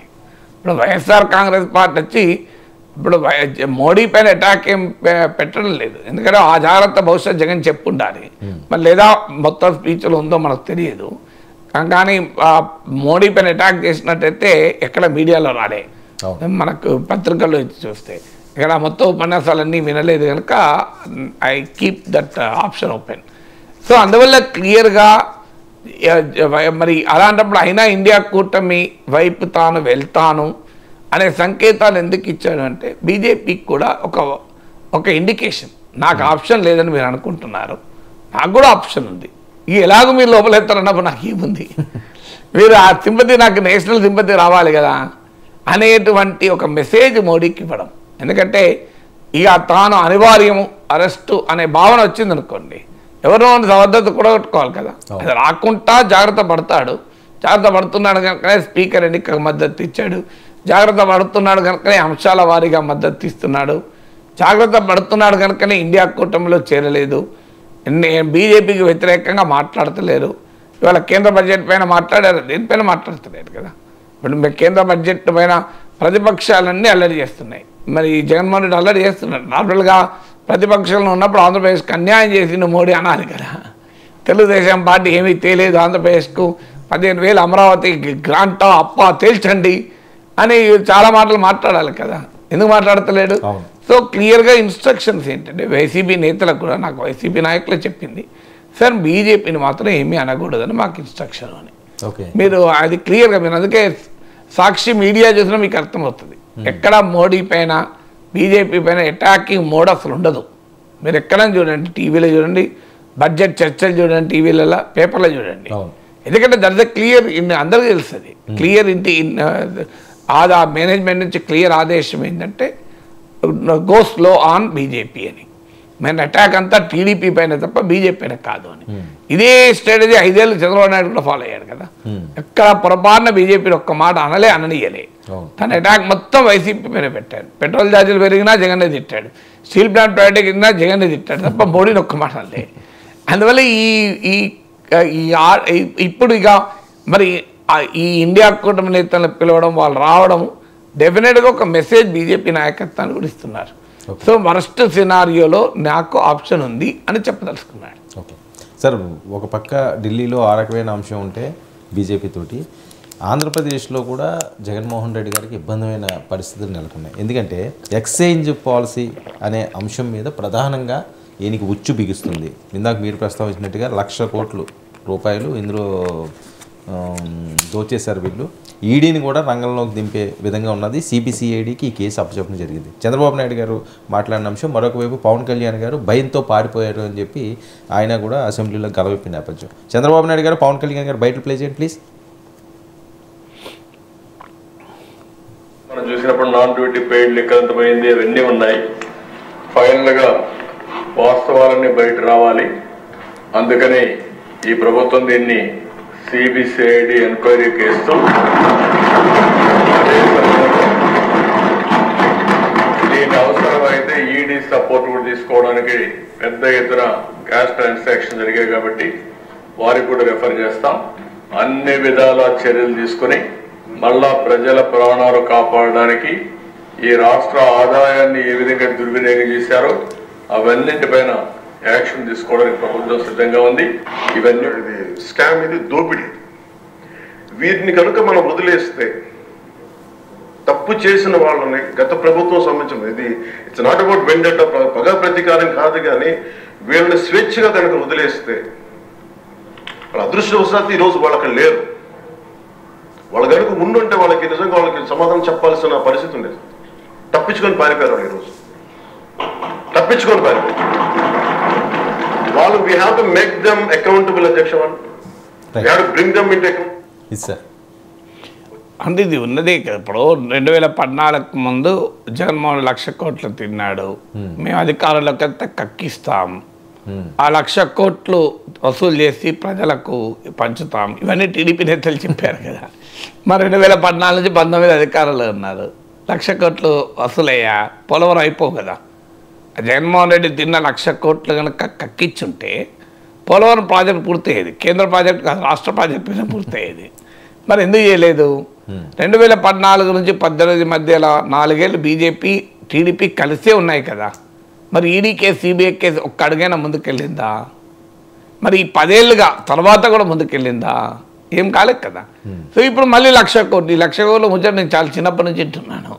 [SPEAKER 4] ఇప్పుడు వైఎస్ఆర్ కాంగ్రెస్ పార్టీ వచ్చి ఇప్పుడు మోడీ పైన అటాక్ ఏం పెట్టడం లేదు, ఎందుకంటే ఆ జాగ్రత్త బహుశా జగన్ చెప్పుండాలి, మరి లేదా మొత్తం స్పీచ్లో ఉందో మనకు తెలియదు. కానీ మోడీ పైన అటాక్ చేసినట్టయితే ఎక్కడ మీడియాలో రాలే, మనకు పత్రికల్లో చూస్తే ఇక్కడ మొత్తం ఉపన్యాసాలన్నీ వినలేదు కనుక I keep that option open. So అందువల్ల క్లియర్గా మరి అలాంటప్పుడు అయినా ఇండియా కూటమి వైపు తాను వెళ్తాను అనే సంకేతాలు ఎందుకు ఇచ్చాడు అంటే బీజేపీకి కూడా ఒక ఇండికేషన్, నాకు ఆప్షన్ లేదని మీరు అనుకుంటున్నారు, నాకు కూడా ఆప్షన్ ఉంది, ఎలాగో మీరు లోపలెత్తారన్నప్పుడు నాకు ఏముంది, మీరు ఆ సింపతి నాకు నేషనల్ సింపతి రావాలి కదా అనేటువంటి ఒక మెసేజ్ మోడీకి ఇవ్వడం. ఎందుకంటే ఇక తాను అనివార్యము అరెస్టు అనే భావన వచ్చిందనుకోండి, ఎవరో సమర్థత కూడా కొట్టుకోవాలి కదా, అది రాకుండా జాగ్రత్త పడతాడు. జాగ్రత్త పడుతున్నాడు కనుకనే స్పీకర్ ఎన్నికకు మద్దతు ఇచ్చాడు, జాగ్రత్త పడుతున్నాడు కనుకనే అంశాల వారీగా మద్దతు ఇస్తున్నాడు, జాగ్రత్త పడుతున్నాడు కనుకనే ఇండియా కూటమిలో చేరలేదు, బీజేపీకి వ్యతిరేకంగా మాట్లాడతలేరు. ఇవాళ కేంద్ర బడ్జెట్ పైన మాట్లాడారు, దేనిపైన మాట్లాడతలేరు కదా. ఇప్పుడు కేంద్ర బడ్జెట్ పైన ప్రతిపక్షాలన్నీ అల్లరి చేస్తున్నాయి, మరి జగన్మోహన్ రెడ్డి అల్లరి చేస్తున్నాడు. నార్మల్గా ప్రతిపక్షంలో ఉన్నప్పుడు ఆంధ్రప్రదేశ్కి అన్యాయం చేసిన మోడీ అనాలి కదా. తెలుగుదేశం పార్టీ ఏమీ తేలేదు, ఆంధ్రప్రదేశ్కు 15,000 అమరావతి గ్రాంటా అప్ప తేల్చండి అని చాలా మాటలు మాట్లాడాలి కదా, ఎందుకు మాట్లాడతలేడు? సో క్లియర్గా ఇన్స్ట్రక్షన్స్ ఏంటంటే వైసీపీ నేతలకు కూడా, నాకు వైసీపీ నాయకులే చెప్పింది, సార్ బీజేపీని మాత్రం ఏమీ అనకూడదని మాకు ఇన్స్ట్రక్షన్ అని. మీరు అది క్లియర్గా మీరు అందుకే సాక్షి మీడియా చూసినా మీకు అర్థమవుతుంది, ఎక్కడ మోడీ పైన బీజేపీ పైన అటాకింగ్ మోడ్ అసలు ఉండదు. మీరు ఎక్కడైనా చూడండి, టీవీలో చూడండి, బడ్జెట్ చర్చలు చూడండి, టీవీలలో పేపర్లో చూడండి, ఎందుకంటే దట్ ఇస్ క్లియర్ అందరికీ తెలుస్తుంది. క్లియర్ ఆ మేనేజ్మెంట్ నుంచి క్లియర్ ఆదేశం ఏంటంటే గో స్లో ఆన్ బీజేపీ అని. మన అటాక్ అంతా టీడీపీ పైన తప్ప బీజేపీ పైన కాదు అని. ఇదే స్ట్రాటజీ 5 ఏళ్ళు చంద్రబాబు నాయుడు కూడా ఫాలో అయ్యాడు కదా. ఎక్కడ పొరపాటున బీజేపీని ఒక్క మాట అననీయలే. తన అటాక్ మొత్తం వైసీపీ పైన పెట్టాడు. పెట్రోల్ ఛార్జీలు పెరిగినా జగన్నే తిట్టాడు, స్టీల్ ప్లాంట్ ప్రైవేట్ కింద జగన్నే తిట్టాడు తప్ప మోడీని ఒక్క మాట అనలే. అందువల్ల ఇప్పుడు ఇక మరి ఈ ఇండియా కూటమి నేతలను పిలవడం, వాళ్ళు రావడం డెఫినెట్గా ఒక మెసేజ్ బీజేపీ నాయకత్వాన్ని కూడా ఇస్తున్నారు. సో వరస్ట్ సినారియోలో నాకు ఆప్షన్ ఉంది అని చెప్పదలుచుకున్నాడు.
[SPEAKER 1] ఓకే సార్, ఒక పక్క ఢిల్లీలో ఆ రకమైన అంశం ఉంటే బీజేపీ తోటి, ఆంధ్రప్రదేశ్లో కూడా జగన్మోహన్ రెడ్డి గారికి ఇబ్బందిమైన పరిస్థితులు నెలకొన్నాయి. ఎందుకంటే ఎక్స్చేంజ్ పాలసీ అనే అంశం మీద ప్రధానంగా ఈయనకి ఉచ్చు బిగుస్తుంది. ఇందాక మీరు ప్రస్తావించినట్టుగా 1,00,000 కోట్ల రూపాయలు ఇందులో దోచేశారు వీళ్ళు. ఈడీని కూడా రంగంలోకి దింపే విధంగా ఉన్నది. సిబిసిఐడికి ఈ కేసు అప్పచెప్పడం జరిగింది. చంద్రబాబు నాయుడు గారు మాట్లాడిన అంశం, మరొక వైపు పవన్ కళ్యాణ్ గారు భయంతో పారిపోయారు అని చెప్పి ఆయన కూడా అసెంబ్లీలో గలవిప్పి నేపథ్యం. చంద్రబాబు నాయుడు గారు, పవన్ కళ్యాణ్ గారు బయట ప్లే చేయండి ప్లీజ్.
[SPEAKER 5] మనం చూసినప్పుడు నాన్ డ్యూటీ పెయిడ్ లెక్క ఎంత పోయింది, అవన్నీ ఉన్నాయి. ఫైనల్గా వాస్తవాలన్నీ బయట రావాలి. అందుకని ఈ ప్రభుత్వం దీన్ని సిబిసిఐడి ఎంక్వైరీకి ఇస్తూ దీని అవసరమైతే ఈడీ సపోర్ట్ కూడా తీసుకోవడానికి పెద్ద ఎత్తున క్యాష్ ట్రాన్సాక్షన్ జరిగాయి కాబట్టి వారికి కూడా రెఫర్ చేస్తాం. అన్ని విధాల చర్యలు తీసుకుని మళ్ళా ప్రజల ప్రాణాలు కాపాడడానికి ఈ రాష్ట్ర ఆదాయాన్ని ఏ విధంగా దుర్వినియోగం చేశారో అవన్నింటిపైన యాక్షన్ తీసుకోవడానికి ప్రభుత్వం సిద్ధంగా ఉంది.
[SPEAKER 6] ఇవన్నీ స్కామ్, ఇది దోపిడీ. వీటిని కనుక మనం వదిలేస్తే తప్పు చేసిన వాళ్ళని గత ప్రభుత్వం సంబంధించిన ఇది ఇట్స్ నాట్ అబౌట్ వెండట పగ ప్రతీకారం కాదు, కానీ వీళ్ళని స్వేచ్ఛగా కనుక వదిలేస్తే వాళ్ళ అదృష్టవశాత్తు ఈరోజు వాళ్ళకి లేరు. వాళ్ళ కనుక ఉండుంటే వాళ్ళకి నిజంగా వాళ్ళకి సమాధానం చెప్పాల్సిన పరిస్థితి ఉండేది. తప్పించుకొని పారిపోయారు వాళ్ళు ఈరోజు, తప్పించుకొని పారిపోయారు వాళ్ళు. We have to make them accountable అధ్యక్ష. వాళ్ళు we have to bring them into account.
[SPEAKER 4] అంటే ఇది ఉన్నదే కదా. ఇప్పుడు 2014 ముందు జగన్మోహన్ 1,00,000 కోట్లు తిన్నాడు, మేము అధికారులకు అంతా కక్కిస్తాం, ఆ 1,00,000 కోట్లు వసూలు చేసి ప్రజలకు పంచుతాం, ఇవన్నీ టీడీపీ నేతలు చెప్పారు కదా. మరి 2014 నుంచి 19 అధికారులు ఉన్నారు, 1,00,000 కోట్లు వసూలయ్యా, పోలవరం అయిపోవు కదా. జగన్మోహన్ రెడ్డి తిన్న 1,00,000 కోట్లు కనుక కక్కించుంటే పోలవరం ప్రాజెక్టు పూర్తయ్యేది. కేంద్ర ప్రాజెక్టు కాదు, రాష్ట్ర ప్రాజెక్టు మీద పూర్తయ్యేది. మరి ఎందుకు చేయలేదు? 2014 నుంచి 2018 మధ్యలో 4 ఏళ్ళు బీజేపీ టీడీపీ కలిసే ఉన్నాయి కదా. మరి ఈడీ కేసు, సిబిఐ కేసు ఒక్క అడుగైనా ముందుకెళ్ళిందా? మరి ఈ 10 ఏళ్ళుగా తర్వాత కూడా ముందుకెళ్ళిందా? ఏం కాలేదు కదా. సో ఇప్పుడు మళ్ళీ 1,00,000 కోట్లు, ఈ 1,00,000 కోట్ల ముచ్చట నేను చాలా చిన్నప్పటి నుంచి వింటున్నాను.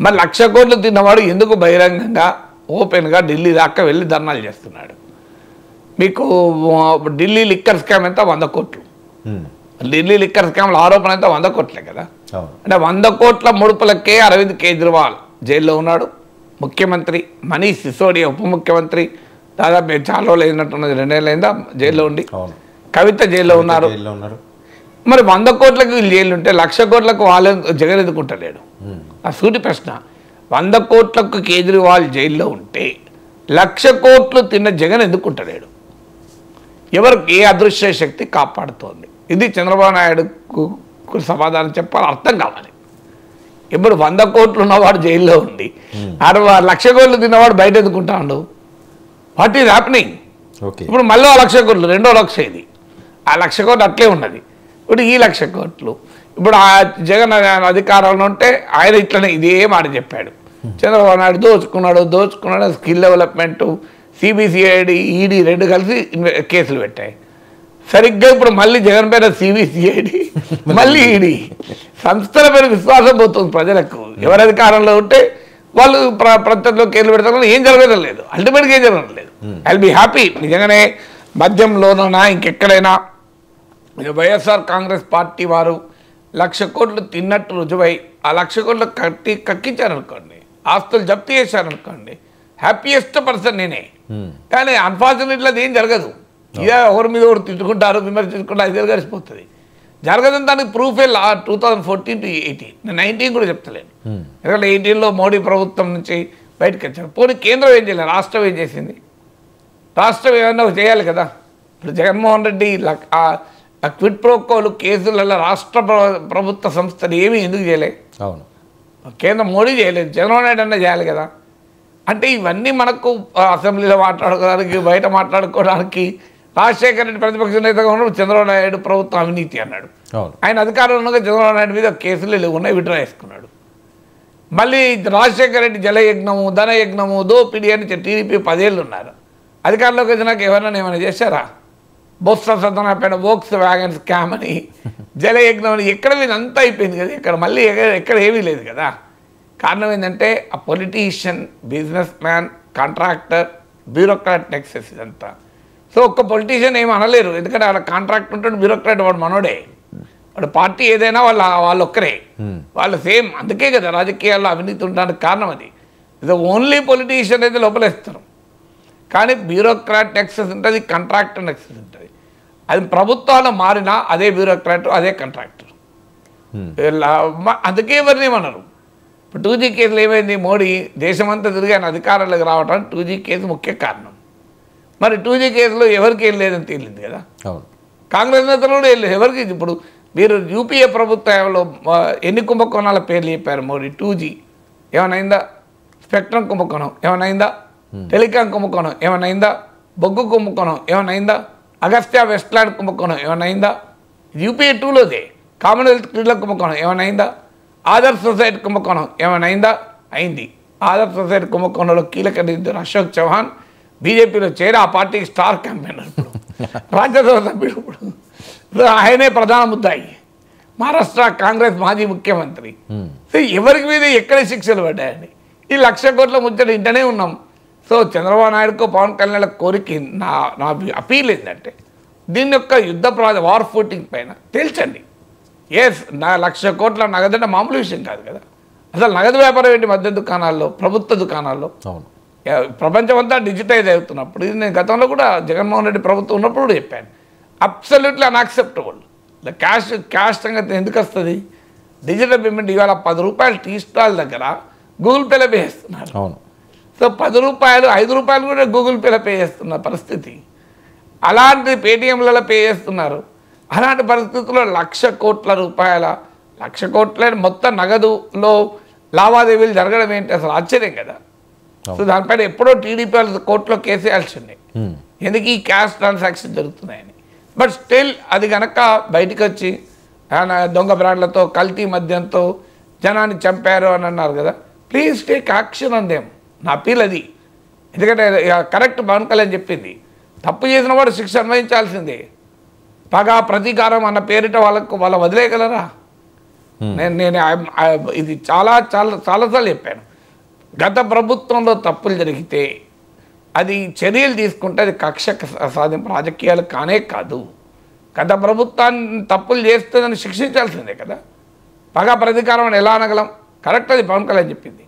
[SPEAKER 4] మరి 1,00,000 కోట్లు తిన్నవాడు ఎందుకు బహిరంగంగా ఓపెన్గా ఢిల్లీ దాకా వెళ్ళి ధర్నాలు చేస్తున్నాడు? మీకు ఢిల్లీ లిక్కర్ స్కామ్ ఎంత? 100 కోట్లు. ఢిల్లీ లిక్కర్ స్కామ్ల ఆరోపణ ఎంత? 100 కోట్లే కదా. అంటే 100 కోట్ల ముడుపులకే అరవింద్ కేజ్రీవాల్ జైల్లో ఉన్నాడు. ముఖ్యమంత్రి మనీష్ సిసోడియా ఉప ముఖ్యమంత్రి దాదాపు చాలా రోజులు అయినట్టున్నది, 2 ఏళ్ళు అయిందా జైల్లో ఉండి. కవిత జైల్లో ఉన్నారు. మరి 100 కోట్లకు వీళ్ళు జైలు ఉంటే 1,00,000 కోట్లకు వాళ్ళు జగన్ ఎదుర్కొంటలేడు? ఆ సూటి ప్రశ్న. 100 కోట్లకు కేజ్రీవాల్ జైల్లో ఉంటే 1,00,000 కోట్లు తిన్న జగన్ ఎందుకుంటలేడు? ఎవరికి ఏ అదృశ్య శక్తి కాపాడుతోంది? ఇది చంద్రబాబు నాయుడుకు సమాధానం చెప్పాలి, అర్థం కావాలి. ఇప్పుడు 100 కోట్లు ఉన్నవాడు జైల్లో ఉండి 1,00,000 కోట్లు తిన్నవాడు బయట ఎందుకుంటాడు? What is happening? ఇప్పుడు మళ్ళీ 1,00,000 కోట్లు, 2వ లక్ష ఇది. ఆ 1,00,000 కోట్లు అట్లే ఉన్నది. ఇప్పుడు ఈ 1,00,000 కోట్లు ఇప్పుడు ఆ జగన్ అధికారంలో ఉంటే ఆయన ఇట్లనే ఇదే మాట చెప్పాడు. చంద్రబాబు నాయుడు దోచుకున్నాడు, స్కిల్ డెవలప్మెంట్, సిబిసిఐడి, ఈడీ 2 కలిసి కేసులు పెట్టాయి. సరిగ్గా ఇప్పుడు మళ్ళీ జగన్ పేరు సిబిసిఐడి, మళ్ళీ ఈడీ. సంస్థల పేరు విశ్వాసం పోతుంది ప్రజలకు. ఎవరి అధికారంలో ఉంటే వాళ్ళు ప్రత్యర్థిలో కేసులు పెడతారు, ఏం జరగడం లేదు, అల్టిమేట్గా ఏం జరగడం లేదు. I will be happy. నిజంగానే మద్యంలోనైనా ఇంకెక్కడైనా వైఎస్ఆర్ కాంగ్రెస్ పార్టీ వారు 1,00,000 కోట్లు తిన్నట్టు రుజువై ఆ 1,00,000 కోట్లు కక్కించారనుకోండి, ఆస్తులు జప్తు చేశారనుకోండి, హ్యాపీయెస్ట్ పర్సన్ నేనే. కానీ అన్ఫార్చునేట్లీ అది ఏం జరగదు. ఇదే ఒకరి మీద ఒకరు తిట్టుకుంటారు, విమర్శించుకుంటారు, 5 ఏళ్ళు గడిచిపోతుంది. జరగదని దానికి ప్రూఫే 2014 to 18, నేను 19 కూడా చెప్తలేను. ఎందుకంటే 18లో మోడీ ప్రభుత్వం నుంచి బయటకు వచ్చారు. పోనీ కేంద్రం ఏం చేయలేదు, రాష్ట్రం ఏం చేసింది? రాష్ట్రం ఏమన్నా చేయాలి కదా. ఇప్పుడు జగన్మోహన్ రెడ్డి క్విడ్ ప్రోకోలు కేసులలో రాష్ట్ర ప్రభుత్వ సంస్థలు ఏమీ ఎందుకు చేయలేదు? అవును, కేంద్రం మోడీ చేయలేదు, చంద్రబాబు నాయుడు అన్నా చేయాలి కదా. అంటే ఇవన్నీ మనకు అసెంబ్లీలో మాట్లాడుకోవడానికి, బయట మాట్లాడుకోవడానికి. రాజశేఖర రెడ్డి ప్రతిపక్ష నేతగా ఉన్నప్పుడు చంద్రబాబు నాయుడు ప్రభుత్వం అవినీతి అన్నాడు. ఆయన అధికారంలో ఉండగా చంద్రబాబు నాయుడు మీద కేసులు ఉన్నాయి, విడ్రా చేసుకున్నాడు. మళ్ళీ రాజశేఖర రెడ్డి జలయజ్ఞము, ధనయజ్ఞము, దోపిడీ అని టీడీపీ 10 ఏళ్ళు ఉన్నారు. అధికారంలోకి వచ్చినాక ఏమైనా చేశారా? Botsa Satyanarayana Volkswagen scam అని, జలయజ్ఞం అని, ఎక్కడ మీద అంతా అయిపోయింది కదా. ఇక్కడ మళ్ళీ ఎక్కడ ఏమీ లేదు కదా. కారణం ఏంటంటే ఆ politician, business man, contractor, bureaucrat nexus ఇదంతా. సో ఒక్క పొలిటీషియన్ ఏమి అనలేరు, ఎందుకంటే వాళ్ళ కాంట్రాక్ట్ ఉంటాడు, బ్యూరోక్రాట్ వాడు మనోడే. వాడు పార్టీ ఏదైనా వాళ్ళు ఒక్కరే, వాళ్ళు సేమ్. అందుకే కదా రాజకీయాల్లో అవినీతి ఉండడానికి కారణం అది. ఇది ఓన్లీ పొలిటీషియన్ అయితే లోపలేస్తారు, కానీ బ్యూరోక్రాట్ నెక్సెస్ ఉంటుంది, కాంట్రాక్టర్ నెక్సెస్ ఉంటుంది. అది ప్రభుత్వాలు మారినా అదే బ్యూరోక్రాట్, అదే కాంట్రాక్టర్. అందుకే ఎవరిని ఏమన్నారు. ఇప్పుడు 2G కేసులు ఏమైంది? మోడీ దేశమంతా తిరిగి ఆయన అధికారంలోకి రావడానికి 2G కేసు ముఖ్య కారణం. మరి 2G కేసులో ఎవరికి ఏం లేదని తేలింది కదా.
[SPEAKER 1] అవును.
[SPEAKER 4] కాంగ్రెస్ నేతలు కూడా ఏం లేదు ఎవరికి. ఇప్పుడు మీరు యూపీఏ ప్రభుత్వంలో ఎన్ని కుంభకోణాల పేర్లు చెప్పారు మోడీ. 2G ఏమైనా స్పెక్ట్రమ్ కుంభకోణం ఏమైనా, టెలికాం కుంభకోణం ఏమైనా, బొగ్గు కుంభకోణం ఏమైనా, అగస్త్య వెస్ట్లాండ్ కుంభకోణం ఏమైనా, యూపీఏ 2లోదే. కామన్వెల్త్ క్రీడల కుంభకోణం ఏమైనా, ఆదర్శ్ సొసైటీ కుంభకోణం ఏమైనా అయింది. ఆదర్శ్ సొసైటీ కుంభకోణంలో కీలక నిందితుడు అశోక్ చౌహాన్ బీజేపీలో చేరి ఆ పార్టీకి స్టార్ క్యాంపెయినర్, ఇప్పుడు రాజ్యసభ సభ్యుడు, ఇప్పుడు ఆయనే ప్రధాన ముద్దాయి, మహారాష్ట్ర కాంగ్రెస్ మాజీ ముఖ్యమంత్రి. ఎవరికి మీద ఎక్కడ శిక్షలు పడ్డాయండి? ఈ 1,00,000 కోట్ల ముచ్చట ఇంటనే ఉన్నాం. సో చంద్రబాబు నాయుడుకు పవన్ కళ్యాణ్ కోరిక నా అపీల్ ఏంటంటే దీని యొక్క యుద్ధ వార్ ఫూటింగ్ పైన తేల్చండి. నా 1,00,000 కోట్ల నగదంటే మామూలు విషయం కాదు కదా. అసలు నగదు వ్యాపారం ఏంటి మద్యం దుకాణాల్లో, ప్రభుత్వ దుకాణాల్లో? ప్రపంచం అంతా డిజిటైజ్ అవుతున్నప్పుడు, ఇది నేను గతంలో కూడా జగన్మోహన్ రెడ్డి ప్రభుత్వం ఉన్నప్పుడు కూడా చెప్పాను, అబ్సల్యూట్లీ అన్యాక్సెప్టబుల్. క్యాష్ సంగతి ఎందుకు వస్తుంది? డిజిటల్ పేమెంట్ ఇవాళ 10 రూపాయలు టీ స్టాల్ దగ్గర గూగుల్ పేలో పే చేస్తున్నారు. సో 10 రూపాయలు 5 రూపాయలు కూడా గూగుల్ పేలో పే చేస్తున్న పరిస్థితి. అలాంటి పేటిఎంలలో పే చేస్తున్నారు. అలాంటి పరిస్థితుల్లో 1,00,000 కోట్ల రూపాయల 1,00,000 కోట్ల మొత్తం నగదులో లావాదేవీలు జరగడం ఏంటి? అసలు ఆశ్చర్యం కదా. సో దానిపైన ఎప్పుడో టీడీపీ వాళ్ళు కోర్టులో కేసు వేయాల్సిందే, ఎందుకు ఈ క్యాష్ ట్రాన్సాక్షన్ జరుగుతున్నాయని. బట్ స్టిల్ అది కనుక బయటకు వచ్చి దొంగ బ్రాండ్లతో కల్తీ మద్యంతో జనాన్ని చంపారు అని అన్నారు కదా, please take action on them. నా అపీల్ అది. ఎందుకంటే కరెక్ట్ పవన్ కళ్యాణ్ చెప్పింది, తప్పు చేసిన వాడు శిక్ష అన్వయించాల్సిందే. పగా ప్రతీకారం అన్న పేరిట వాళ్ళ వదిలేయగలరా? నేను ఇది చాలాసార్లు చెప్పాను. గత ప్రభుత్వంలో తప్పులు జరిగితే అది చర్యలు తీసుకుంటే అది కక్ష సాధింపు రాజకీయాలు కానే కాదు. గత ప్రభుత్వాన్ని తప్పులు చేస్తుందని శిక్షించాల్సిందే కదా. పగా ప్రతీకారం అని ఎలా అనగలం? కరెక్ట్, అది పవన్ కళ్యాణ్ చెప్పింది.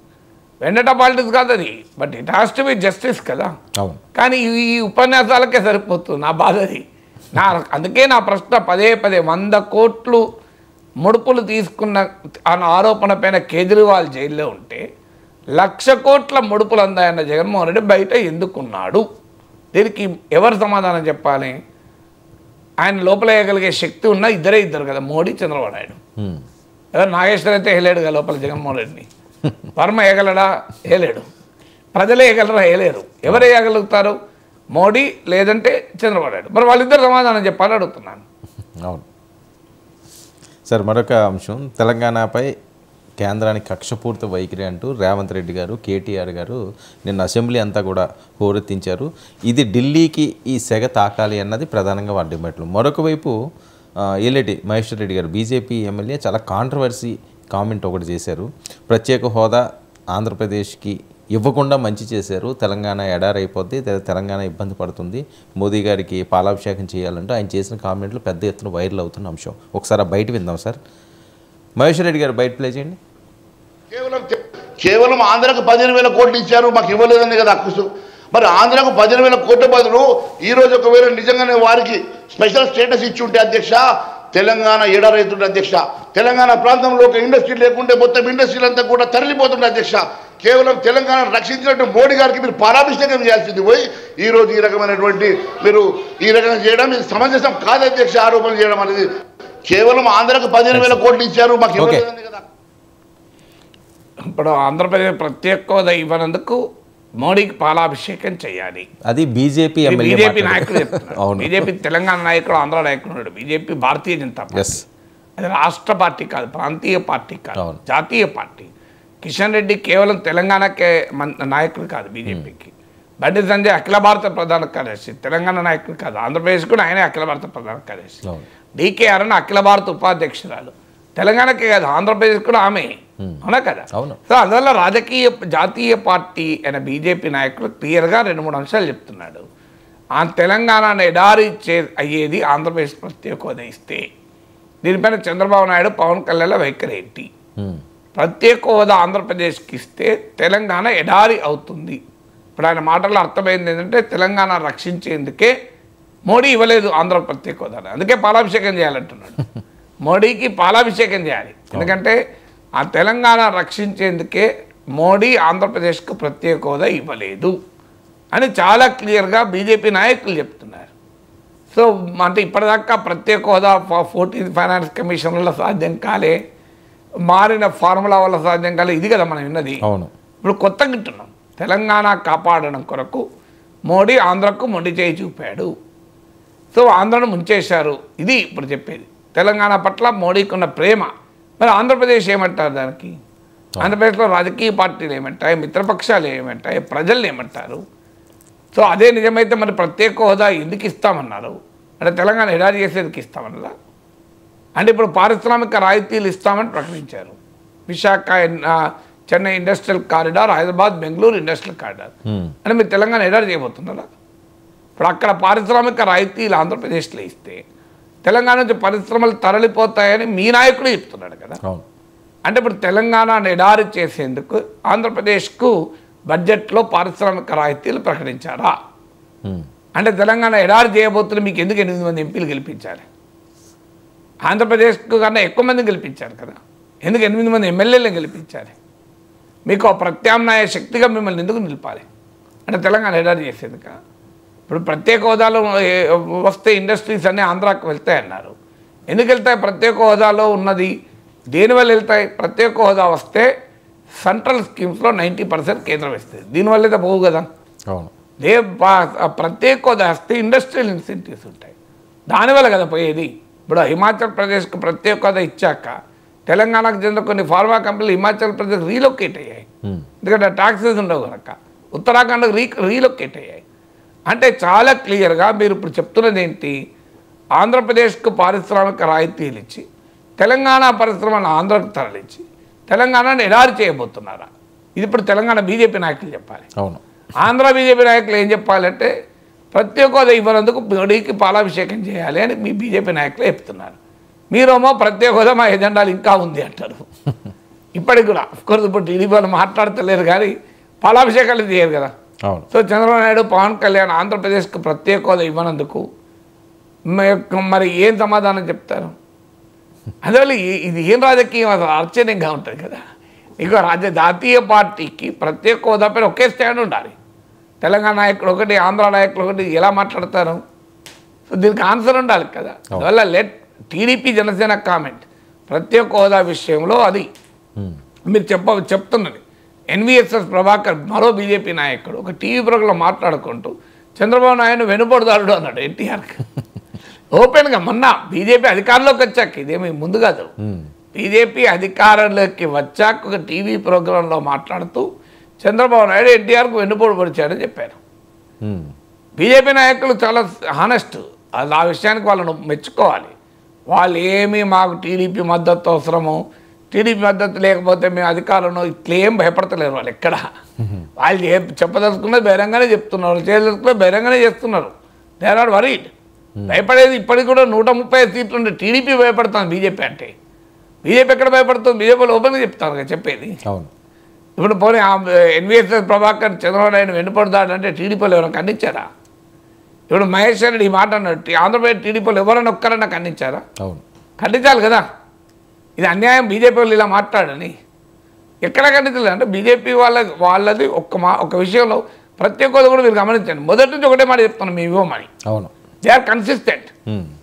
[SPEAKER 4] వెండట పాలిటిక్స్ కాదు అది, but it has to be justice కదా. కానీ ఈ ఉపన్యాసాలకే సరిపోతుంది నా బాధ అది. అందుకే నా ప్రశ్న పదే 100 కోట్లు ముడుపులు తీసుకున్న అన్న ఆరోపణ పైన కేజ్రీవాల్ జైల్లో ఉంటే 1,00,000 కోట్ల ముడుపులు అందాయన్న జగన్మోహన్ రెడ్డి బయట ఎందుకున్నాడు? దీనికి ఎవరు సమాధానం చెప్పాలి? ఆయన లోపల వేయగలిగే శక్తి ఉన్న ఇద్దరు కదా, మోడీ, చంద్రబాబు నాయుడు. ఎవరు నాగేశ్వర్ అయితే వేయలేడు కదా లోపల జగన్మోహన్ రెడ్డిని. వర్మ వేయగలడా? వేయలేడు. ప్రజలే వేయగలరా? వేయలేరు. ఎవరు వేయగలుగుతారు? మోడీ లేదంటే చంద్రబాబు నాయుడు. మరి వాళ్ళిద్దరు సమాధానం చెప్పాలని అడుగుతున్నాను.
[SPEAKER 1] అవును సార్. మరొక అంశం, తెలంగాణపై కేంద్రానికి కక్షపూర్తి వైఖరి అంటూ రేవంత్ రెడ్డి గారు, కేటీఆర్ గారు నిన్న అసెంబ్లీ అంతా కూడా హోరెత్తించారు. ఇది ఢిల్లీకి ఈ సెగ తాకాలి అన్నది ప్రధానంగా వారి డిమాండ్లు. మరొక వైపు ఏలేటి మహేశ్వర్ రెడ్డి గారు, బీజేపీ ఎమ్మెల్యే, చాలా కాంట్రవర్సీ కామెంట్ ఒకటి చేశారు. ప్రత్యేక హోదా ఆంధ్రప్రదేశ్కి ఇవ్వకుండా మంచి చేశారు, తెలంగాణ ఎడారైపోద్ది, తెలంగాణ ఇబ్బంది పడుతుంది, మోదీ గారికి పాలాభిషేకం చేయాలంటూ ఆయన చేసిన కామెంట్లు పెద్ద ఎత్తున వైరల్ అవుతున్న అంశం. ఒకసారి బయట విందాం సార్. మహేశ్వర్ రెడ్డి గారు బయట ప్లే చేయండి.
[SPEAKER 7] కేవలం ఆంధ్రకు 15,000 కోట్లు ఇచ్చారు, మాకు ఇవ్వలేదని కదా అక్కుసు. మరి ఆంధ్రకు 15,000 కోట్ల బదులు ఈరోజు ఒకవేళ నిజంగానే వారికి స్పెషల్ స్టేటస్ ఇచ్చి ఉంటే అధ్యక్ష, తెలంగాణ ఎడారైతుండే అధ్యక్ష. తెలంగాణ ప్రాంతంలో ఒక ఇండస్ట్రీ లేకుంటే మొత్తం ఇండస్ట్రీలంతా కూడా తరలిపోతుండే అధ్యక్ష. కేవలం తెలంగాణను రక్షించినట్టు మోడీ గారికి మీరు పాలాభిషేకం చేయాల్సింది పోయి ఈరోజు ఈ రకమైనటువంటి మీరు ఈ రకంగా చేయడం ఇది సమంజసం కాదు అధ్యక్ష. ఆరోపణలు చేయడం అనేది కేవలం ఆంధ్రకు 15,000 కోట్లు ఇచ్చారు, మాకు ఇవ్వలేదని కదా.
[SPEAKER 4] ఇప్పుడు ఆంధ్రప్రదేశ్ ప్రత్యేక హోదా ఇవ్వనందుకు మోడీకి పాలాభిషేకం చేయాలి.
[SPEAKER 1] అది బీజేపీ
[SPEAKER 4] నాయకుడు చెప్తున్నారు. బీజేపీ తెలంగాణ నాయకుడు, ఆంధ్ర నాయకుడు ఉన్నాడు. బీజేపీ భారతీయ జనతా పార్టీ, అది రాష్ట్ర పార్టీ కాదు, ప్రాంతీయ పార్టీ కాదు, జాతీయ పార్టీ. కిషన్ రెడ్డి కేవలం తెలంగాణకే నాయకుడు కాదు బీజేపీకి. బండి సంజయ్ అఖిల భారత ప్రధాన కార్యదర్శి, తెలంగాణ నాయకుడు కాదు. ఆంధ్రప్రదేశ్ కూడా ఆయనే అఖిల భారత ప్రధాన కార్యదర్శి. డీకేఆర్ అని అఖిల భారత ఉపాధ్యక్షురాలు, తెలంగాణకే కాదు ఆంధ్రప్రదేశ్ కూడా ఆమె, అవునా కదా. సో అందువల్ల జాతీయ పార్టీ అయిన బీజేపీ నాయకులు క్లియర్గా 2-3 అంశాలు చెప్తున్నాడు. ఆ తెలంగాణను ఎడారి అయ్యేది ఆంధ్రప్రదేశ్ ప్రత్యేక హోదా ఇస్తే. దీనిపైన చంద్రబాబు నాయుడు, పవన్ కళ్యాణ్ వైఖరి ఏంటి? ప్రత్యేక హోదా ఆంధ్రప్రదేశ్కి ఇస్తే తెలంగాణ ఎడారి అవుతుంది. ఇప్పుడు ఆయన మాటల్లో అర్థమైంది ఏంటంటే తెలంగాణ రక్షించేందుకే మోడీ ఇవ్వలేదు ఆంధ్ర ప్రత్యేక హోదాని, అందుకే పాలాభిషేకం చేయాలంటున్నాడు. మోడీకి పాలాభిషేకం చేయాలి, ఎందుకంటే ఆ తెలంగాణ రక్షించేందుకే మోడీ ఆంధ్రప్రదేశ్కు ప్రత్యేక హోదా ఇవ్వలేదు. అని చాలా క్లియర్గా బీజేపీ నాయకులు చెప్తున్నారు. సో అంటే ఇప్పటిదాకా ప్రత్యేక హోదా 14th ఫైనాన్స్ కమిషన్ వల్ల సాధ్యం కాలే, మారిన ఫార్ములా వల్ల సాధ్యం కాలే, ఇది కదా మనం విన్నది.
[SPEAKER 1] అవును.
[SPEAKER 4] ఇప్పుడు కొత్తగా వింటున్నాం, తెలంగాణ కాపాడడం కొరకు మోడీ ఆంధ్రకు మొండి చేయి చూపాడు, సో ఆంధ్రను ముంచేశారు, ఇది ఇప్పుడు చెప్పేది. తెలంగాణ పట్ల మోడీకి ఉన్న ప్రేమ. మరి ఆంధ్రప్రదేశ్ ఏమంటారు దానికి? ఆంధ్రప్రదేశ్లో రాజకీయ పార్టీలు ఏమంటాయి, మిత్రపక్షాలు ఏమంటాయి, ప్రజలు ఏమంటారు? సో అదే నిజమైతే మరి ప్రత్యేక హోదా ఎందుకు ఇస్తామన్నారు? అంటే తెలంగాణ ఎడారి చేసేందుకు ఇస్తామన్నారా? అంటే ఇప్పుడు పారిశ్రామిక రాయితీలు ఇస్తామని ప్రకటించారు. Visakha Chennai industrial corridor, Hyderabad Bengaluru industrial corridor అంటే మీరు తెలంగాణ ఎడారి చేయబోతున్నారా? ఇప్పుడు అక్కడ పారిశ్రామిక రాయితీలు ఆంధ్రప్రదేశ్లో ఇస్తే తెలంగాణ నుంచి పరిశ్రమలు తరలిపోతాయని మీ నాయకుడు చెప్తున్నాడు కదా. అంటే ఇప్పుడు తెలంగాణ ఎడారి చేసేందుకు ఆంధ్రప్రదేశ్కు బడ్జెట్లో పారిశ్రామిక రాయితీలు ప్రకటించారా? అంటే తెలంగాణ ఎడారి చేయబోతున్న మీకు ఎందుకు 8 మంది ఎంపీలు గెలిపించాలి? ఆంధ్రప్రదేశ్కు కన్నా ఎక్కువ మంది గెలిపించారు కదా, ఎందుకు 8 మంది ఎమ్మెల్యేలను గెలిపించాలి? మీకు ఆ ప్రత్యామ్నాయ శక్తిగా మిమ్మల్ని ఎందుకు నిలిపాలి? అంటే తెలంగాణ ఎడారి చేసేందుక? ఇప్పుడు ప్రత్యేక హోదాలో వస్తే ఇండస్ట్రీస్ అన్నీ ఆంధ్రాకు వెళ్తాయన్నారు. ఎందుకు వెళ్తాయి? ప్రత్యేక హోదాలో ఉన్నది దేనివల్ల వెళ్తాయి? ప్రత్యేక హోదా వస్తే సెంట్రల్ స్కీమ్స్లో 90% కేంద్రం ఇస్తుంది, దీనివల్ల అయితే పోవు కదా. ప్రత్యేక హోదా వస్తే ఇండస్ట్రియల్ ఇన్సెంటివ్స్ ఉంటాయి, దానివల్ల కదా పోయేది. ఇప్పుడు హిమాచల్ ప్రదేశ్కు ప్రత్యేక హోదా ఇచ్చాక తెలంగాణకు చెందిన కొన్ని ఫార్మా కంపెనీలు హిమాచల్ ప్రదేశ్ రీలొకేట్ అయ్యాయి, ఎందుకంటే ట్యాక్సెస్ ఉండవు కనుక. ఉత్తరాఖండ్కి రీలొకేట్ అయ్యాయి. అంటే చాలా క్లియర్గా మీరు ఇప్పుడు చెప్తున్నది ఏంటి? ఆంధ్రప్రదేశ్కు పారిశ్రామిక రాయితీలు ఇచ్చి తెలంగాణ పరిశ్రమను ఆంధ్రకు తరలించి తెలంగాణను ఎడారి చేయబోతున్నారా? ఇది ఇప్పుడు తెలంగాణ బీజేపీ నాయకులు చెప్పాలి.
[SPEAKER 1] అవును.
[SPEAKER 4] ఆంధ్ర బీజేపీ నాయకులు ఏం చెప్పాలంటే ప్రత్యేక హోదా ఇవ్వనందుకు మోడీకి పాలాభిషేకం చేయాలి అని మీ బీజేపీ నాయకులు చెప్తున్నారు. మీరేమో ప్రత్యేక హోదా మా ఎజెండాలు ఇంకా ఉంది అంటారు. ఇప్పటికి కూడా అఫ్కోర్స్ ఇప్పుడు టీడీపీ వాళ్ళు మాట్లాడతలేరు కానీ పాలాభిషేకాలు చేయరు కదా. సో చంద్రబాబు నాయుడు, పవన్ కళ్యాణ్ ఆంధ్రప్రదేశ్కు ప్రత్యేక హోదా ఇవ్వనందుకు మరి ఏం సమాధానం చెప్తారు? అందువల్ల ఇది ఏం రాజకీయం? అసలు ఆశ్చర్యంగా ఉంటుంది కదా. ఇక జాతీయ పార్టీకి ప్రత్యేక హోదా పైన ఒకే స్టాండ్ ఉండాలి. తెలంగాణ నాయకుడు ఒకటి, ఆంధ్ర నాయకుడు ఒకటి ఎలా మాట్లాడతారు? సో దీనికి ఆన్సర్ ఉండాలి కదా. అందువల్ల లెట్ టీడీపీ జనసేన కామెంట్ ప్రత్యేక హోదా విషయంలో అది మీరు చెప్తున్నది. ఎన్విఎస్ఎస్ ప్రభాకర్ మరో బీజేపీ నాయకుడు ఒక టీవీ ప్రోగ్రాంలో మాట్లాడుకుంటూ చంద్రబాబు నాయుడు వెనుబడిదారుడు అన్నాడు ఎన్టీఆర్కి ఓపెన్గా. మొన్న బీజేపీ అధికారంలోకి వచ్చాక, ఇదేమి ముందు కాదు, బీజేపీ అధికారంలోకి వచ్చాక ఒక టీవీ ప్రోగ్రాంలో మాట్లాడుతూ చంద్రబాబు నాయుడు ఎన్టీఆర్కు వెన్నుపోటు పొడిచాడని చెప్పారు. బీజేపీ నాయకులు చాలా హానెస్ట్, అది ఆ విషయానికి వాళ్ళను మెచ్చుకోవాలి. వాళ్ళు ఏమీ మాకు టీడీపీ మద్దతు అవసరము, టీడీపీ మద్దతు లేకపోతే మేము అధికారంలో ఇట్లేం భయపడతలేరు. వాళ్ళు ఎక్కడ వాళ్ళు చెప్పదలుచుకున్నది బహిరంగానే చెప్తున్నారు, చేయదలుచుకున్నది బహిరంగానే చేస్తున్నారు. They are not worried. భయపడేది ఇప్పటికి కూడా 135 సీట్లు ఉండే టీడీపీ భయపడుతుంది. బీజేపీ అంటే బీజేపీ ఎక్కడ భయపడుతుంది? బీజేపీలో ఓపెన్గా చెప్తారు కదా చెప్పేది. ఇప్పుడు పోనీ ఎన్విఎస్ఎస్ ప్రభాకర్ చంద్రబాబు నాయుడు వెన్నుపడతాడంటే టీడీపీలో ఎవరైనా ఖండించారా? ఇప్పుడు మహేష్ రెడ్డి ఈ మాట అన్నట్టు ఆంధ్రప్రదేశ్ టీడీపీలో ఎవరైనా ఒక్కరైనా ఖండించారా? ఖండించాలి కదా. ఇది అన్యాయం బీజేపీ వాళ్ళు ఇలా మాట్లాడని ఎక్కడ ఖండించలేదు. అంటే బీజేపీ వాళ్ళది ఒక విషయంలో ప్రత్యేక హోదా కూడా మీరు గమనించండి. మొదటి నుంచి ఒకటే మాట చెప్తున్నాం, మేము ఇవ్వమని. అవును, దే ఆర్ కన్సిస్టెంట్.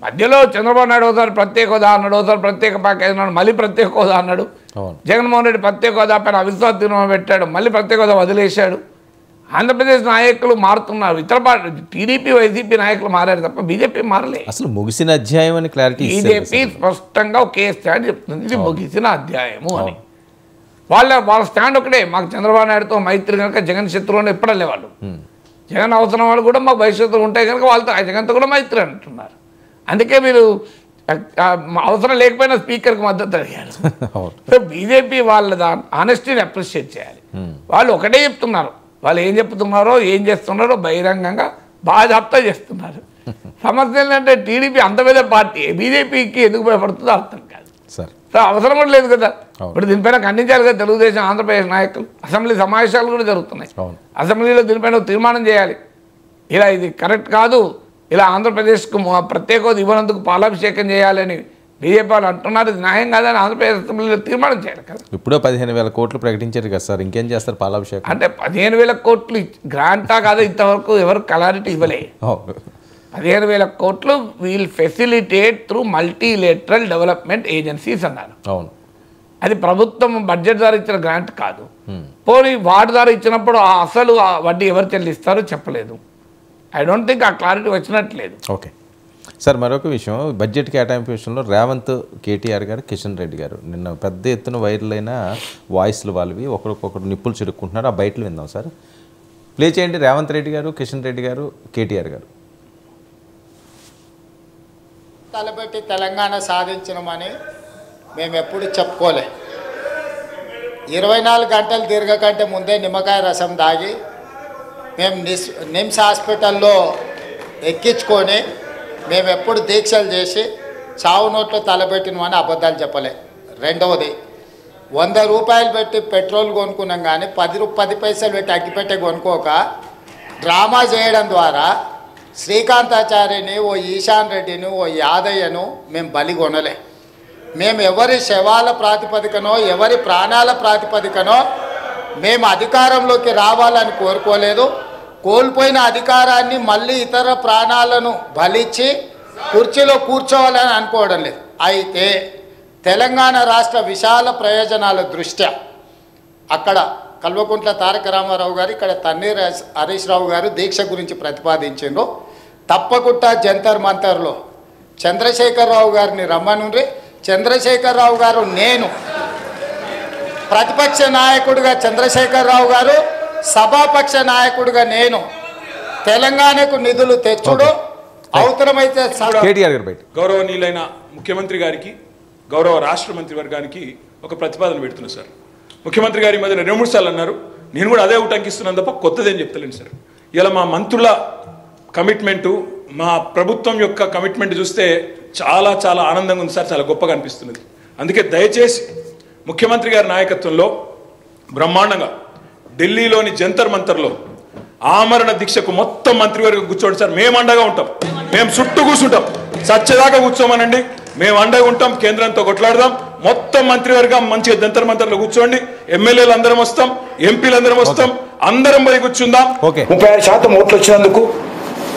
[SPEAKER 4] మధ్యలో చంద్రబాబు నాయుడు ఒకసారి ప్రత్యేక హోదా అన్నాడు, ఒకసారి ప్రత్యేక ప్యాకేజ్ అన్నాడు, మళ్ళీ ప్రత్యేక హోదా అన్నాడు. జగన్మోహన్ రెడ్డి ప్రత్యేక హోదా పైన అవిశ్వాస తీర్మానం పెట్టాడు, మళ్ళీ ప్రత్యేక హోదా వదిలేశాడు. ఆంధ్రప్రదేశ్ నాయకులు మారుతున్నారు, ఇతర పార్టీ టీడీపీ వైసీపీ నాయకులు మారారు తప్ప బీజేపీ మారలే.
[SPEAKER 1] అసలు ముగిసిన అధ్యాయం అని క్లారిటీ
[SPEAKER 4] బీజేపీ స్పష్టంగా ఒకే స్టాండ్ చెప్తుంది, ఇది ముగిసిన అధ్యాయము అని. వాళ్ళ స్టాండ్ ఒకటే, మాకు చంద్రబాబు నాయుడుతో మైత్రి కనుక జగన్ శత్రువుని ఎప్పుడలే వాళ్ళు. జగన్ అవసరం వాళ్ళు కూడా మాకు భవిష్యత్తులో ఉంటాయి కనుక వాళ్ళతో జగన్తో కూడా మైత్రి అంటున్నారు. అందుకే మీరు అవసరం లేకపోయినా స్పీకర్కి మద్దతు అడిగారు. సో బీజేపీ వాళ్ళ ఆనెస్టీని అప్రిషియేట్ చేయాలి. వాళ్ళు ఒకటే చెప్తున్నారు, వాళ్ళు ఏం చెప్తున్నారో ఏం చేస్తున్నారో బహిరంగంగా బాధ్యత చేస్తున్నారు. సమస్య ఏంటంటే టీడీపీ అంత పెద్ద పార్టీ బీజేపీకి ఎందుకు భయపడుతుందో అర్థం కాదు. సో అవసరం కూడా లేదు కదా. ఇప్పుడు దీనిపైన ఖండించాలి కదా తెలుగుదేశం ఆంధ్రప్రదేశ్ నాయకులు. అసెంబ్లీ సమావేశాలు కూడా జరుగుతున్నాయి, అసెంబ్లీలో దీనిపైన తీర్మానం చేయాలి. ఇలా ఇది కరెక్ట్ కాదు, ఇలా ఆంధ్రప్రదేశ్కు ప్రత్యేక హోదా ఇవ్వనందుకు పాలాభిషేకం చేయాలని బీజేపీ వాళ్ళు అంటున్నారు ఇది న్యాయం కాదని ఆంధ్రప్రదేశ్ అసెంబ్లీలో తీర్మానం చేయాలి కదా.
[SPEAKER 1] ఇప్పుడో 15,000 కోట్లు ప్రకటించారు కదా సార్, ఇంకేం చేస్తారు పాలాభిషేకం?
[SPEAKER 4] అంటే 15,000 కోట్లు గ్రాంటా కాదా ఇంతవరకు ఎవరు క్లారిటీ ఇవ్వలే. 15,000 కోట్లు we'll facilitate through multilateral development agencies అన్నారు.
[SPEAKER 1] అవును,
[SPEAKER 4] అది ప్రభుత్వం బడ్జెట్ ద్వారా ఇచ్చిన గ్రాంట్ కాదు. పోనీ వాటి ద్వారా ఇచ్చినప్పుడు అసలు వడ్డీ ఎవరు చెల్లిస్తారో చెప్పలేదు. ఐ డోంట్ థింక్ ఆ క్లారిటీ వచ్చినట్లేదు.
[SPEAKER 1] ఓకే సార్, మరొక విషయం, బడ్జెట్ కేటాయింపు విషయంలో రేవంత్, కేటీఆర్ గారు, కిషన్ రెడ్డి గారు నిన్న పెద్ద ఎత్తున వైరల్ అయిన వాయిస్లు వాళ్ళవి ఒకరికొకరు నిప్పులు చిరుక్కుంటున్నారు. ఆ బయటలు విందాం సార్, ప్లే చేయండి. రేవంత్ రెడ్డి గారు, కిషన్ రెడ్డి గారు, కేటీఆర్ గారు.
[SPEAKER 8] తలపెట్టి తెలంగాణ సాధించడమని మేము ఎప్పుడు చెప్పుకోలే. 24 గంటలు తిరగకంటే ముందే నిమ్మకాయ రసం దాగి మేము నిమ్స్ హాస్పిటల్లో ఎక్కించుకొని మేము ఎప్పుడు దీక్షలు చేసి చావు నోట్లో తలపెట్టినమని అబద్ధాలు చెప్పలే. రెండవది, 100 రూపాయలు పెట్టి పెట్రోల్ కొనుక్కున్నాం కానీ 10 పైసలు పెట్టి అగ్గిపెట్టే కొనుక్కోక డ్రామా చేయడం ద్వారా శ్రీకాంతాచార్యని, ఓ ఈశాన్ రెడ్డిని, ఓ యాదయ్యను మేము బలి కొనలే. మేము ఎవరి శవాల ప్రాతిపదికనో ఎవరి ప్రాణాల ప్రాతిపదికనో మేము అధికారంలోకి రావాలని కోరుకోలేదు. కోల్పోయిన అధికారాన్ని మళ్ళీ ఇతర ప్రాణాలను బలిచ్చి కుర్చీలో కూర్చోవాలని అనుకోవడం లేదు. అయితే తెలంగాణ రాష్ట్ర విశాల ప్రయోజనాల దృష్ట్యా అక్కడ కల్వకుంట్ల తారక రామారావు గారు, ఇక్కడ తన్నీర్ హరీష్ రావు గారు దీక్ష గురించి ప్రతిపాదించారు. తప్పకుండా జంతర్ మంతర్లో చంద్రశేఖరరావు గారిని రమ్మనుండ్రి. చంద్రశేఖరరావు గారు, నేను ప్రతిపక్ష నాయకుడిగా చంద్రశేఖరరావు గారు, సభాపక్ష నాయకుడిగా నేను తెలంగాణకు నిధులు తెచ్చుడు అవసరమైతే
[SPEAKER 9] గౌరవనీయులైన ముఖ్యమంత్రి గారికి, గౌరవ రాష్ట్ర మంత్రివర్గానికి ఒక ప్రతిపాదన పెడుతున్నా సార్. ముఖ్యమంత్రి గారి మధ్య 2-3 సార్లు అన్నారు, నేను కూడా అదే ఉటంకిస్తున్నాను తప్ప కొత్తదేం చెప్తలేను సార్. ఇలా మా మంత్రుల కమిట్మెంటు, మా ప్రభుత్వం యొక్క కమిట్మెంట్ చూస్తే చాలా చాలా ఆనందంగా ఉంది సార్, చాలా గొప్పగా అనిపిస్తున్నది. అందుకే దయచేసి ముఖ్యమంత్రి గారి నాయకత్వంలో బ్రహ్మాండంగా ఢిల్లీలోని జంతర్ మంతర్లో ఆమరణ దీక్షకు మొత్తం మంత్రివర్గం కూర్చోండి సార్. మేము అండగా ఉంటాం, మేము చుట్టూ కూర్చుంటాం, సత్యదాకా కూర్చోమనండి, మేము అండగా ఉంటాం. కేంద్రంతో కొట్లాడదాం, మొత్తం మంత్రివర్గం మంచిగా జంతర్ మంతర్లో కూర్చోండి. ఎమ్మెల్యేలు అందరం వస్తాం, ఎంపీలు అందరం వస్తాం, అందరం పోయి కూర్చుందాం.
[SPEAKER 10] 35% ఓట్లు వచ్చినందుకు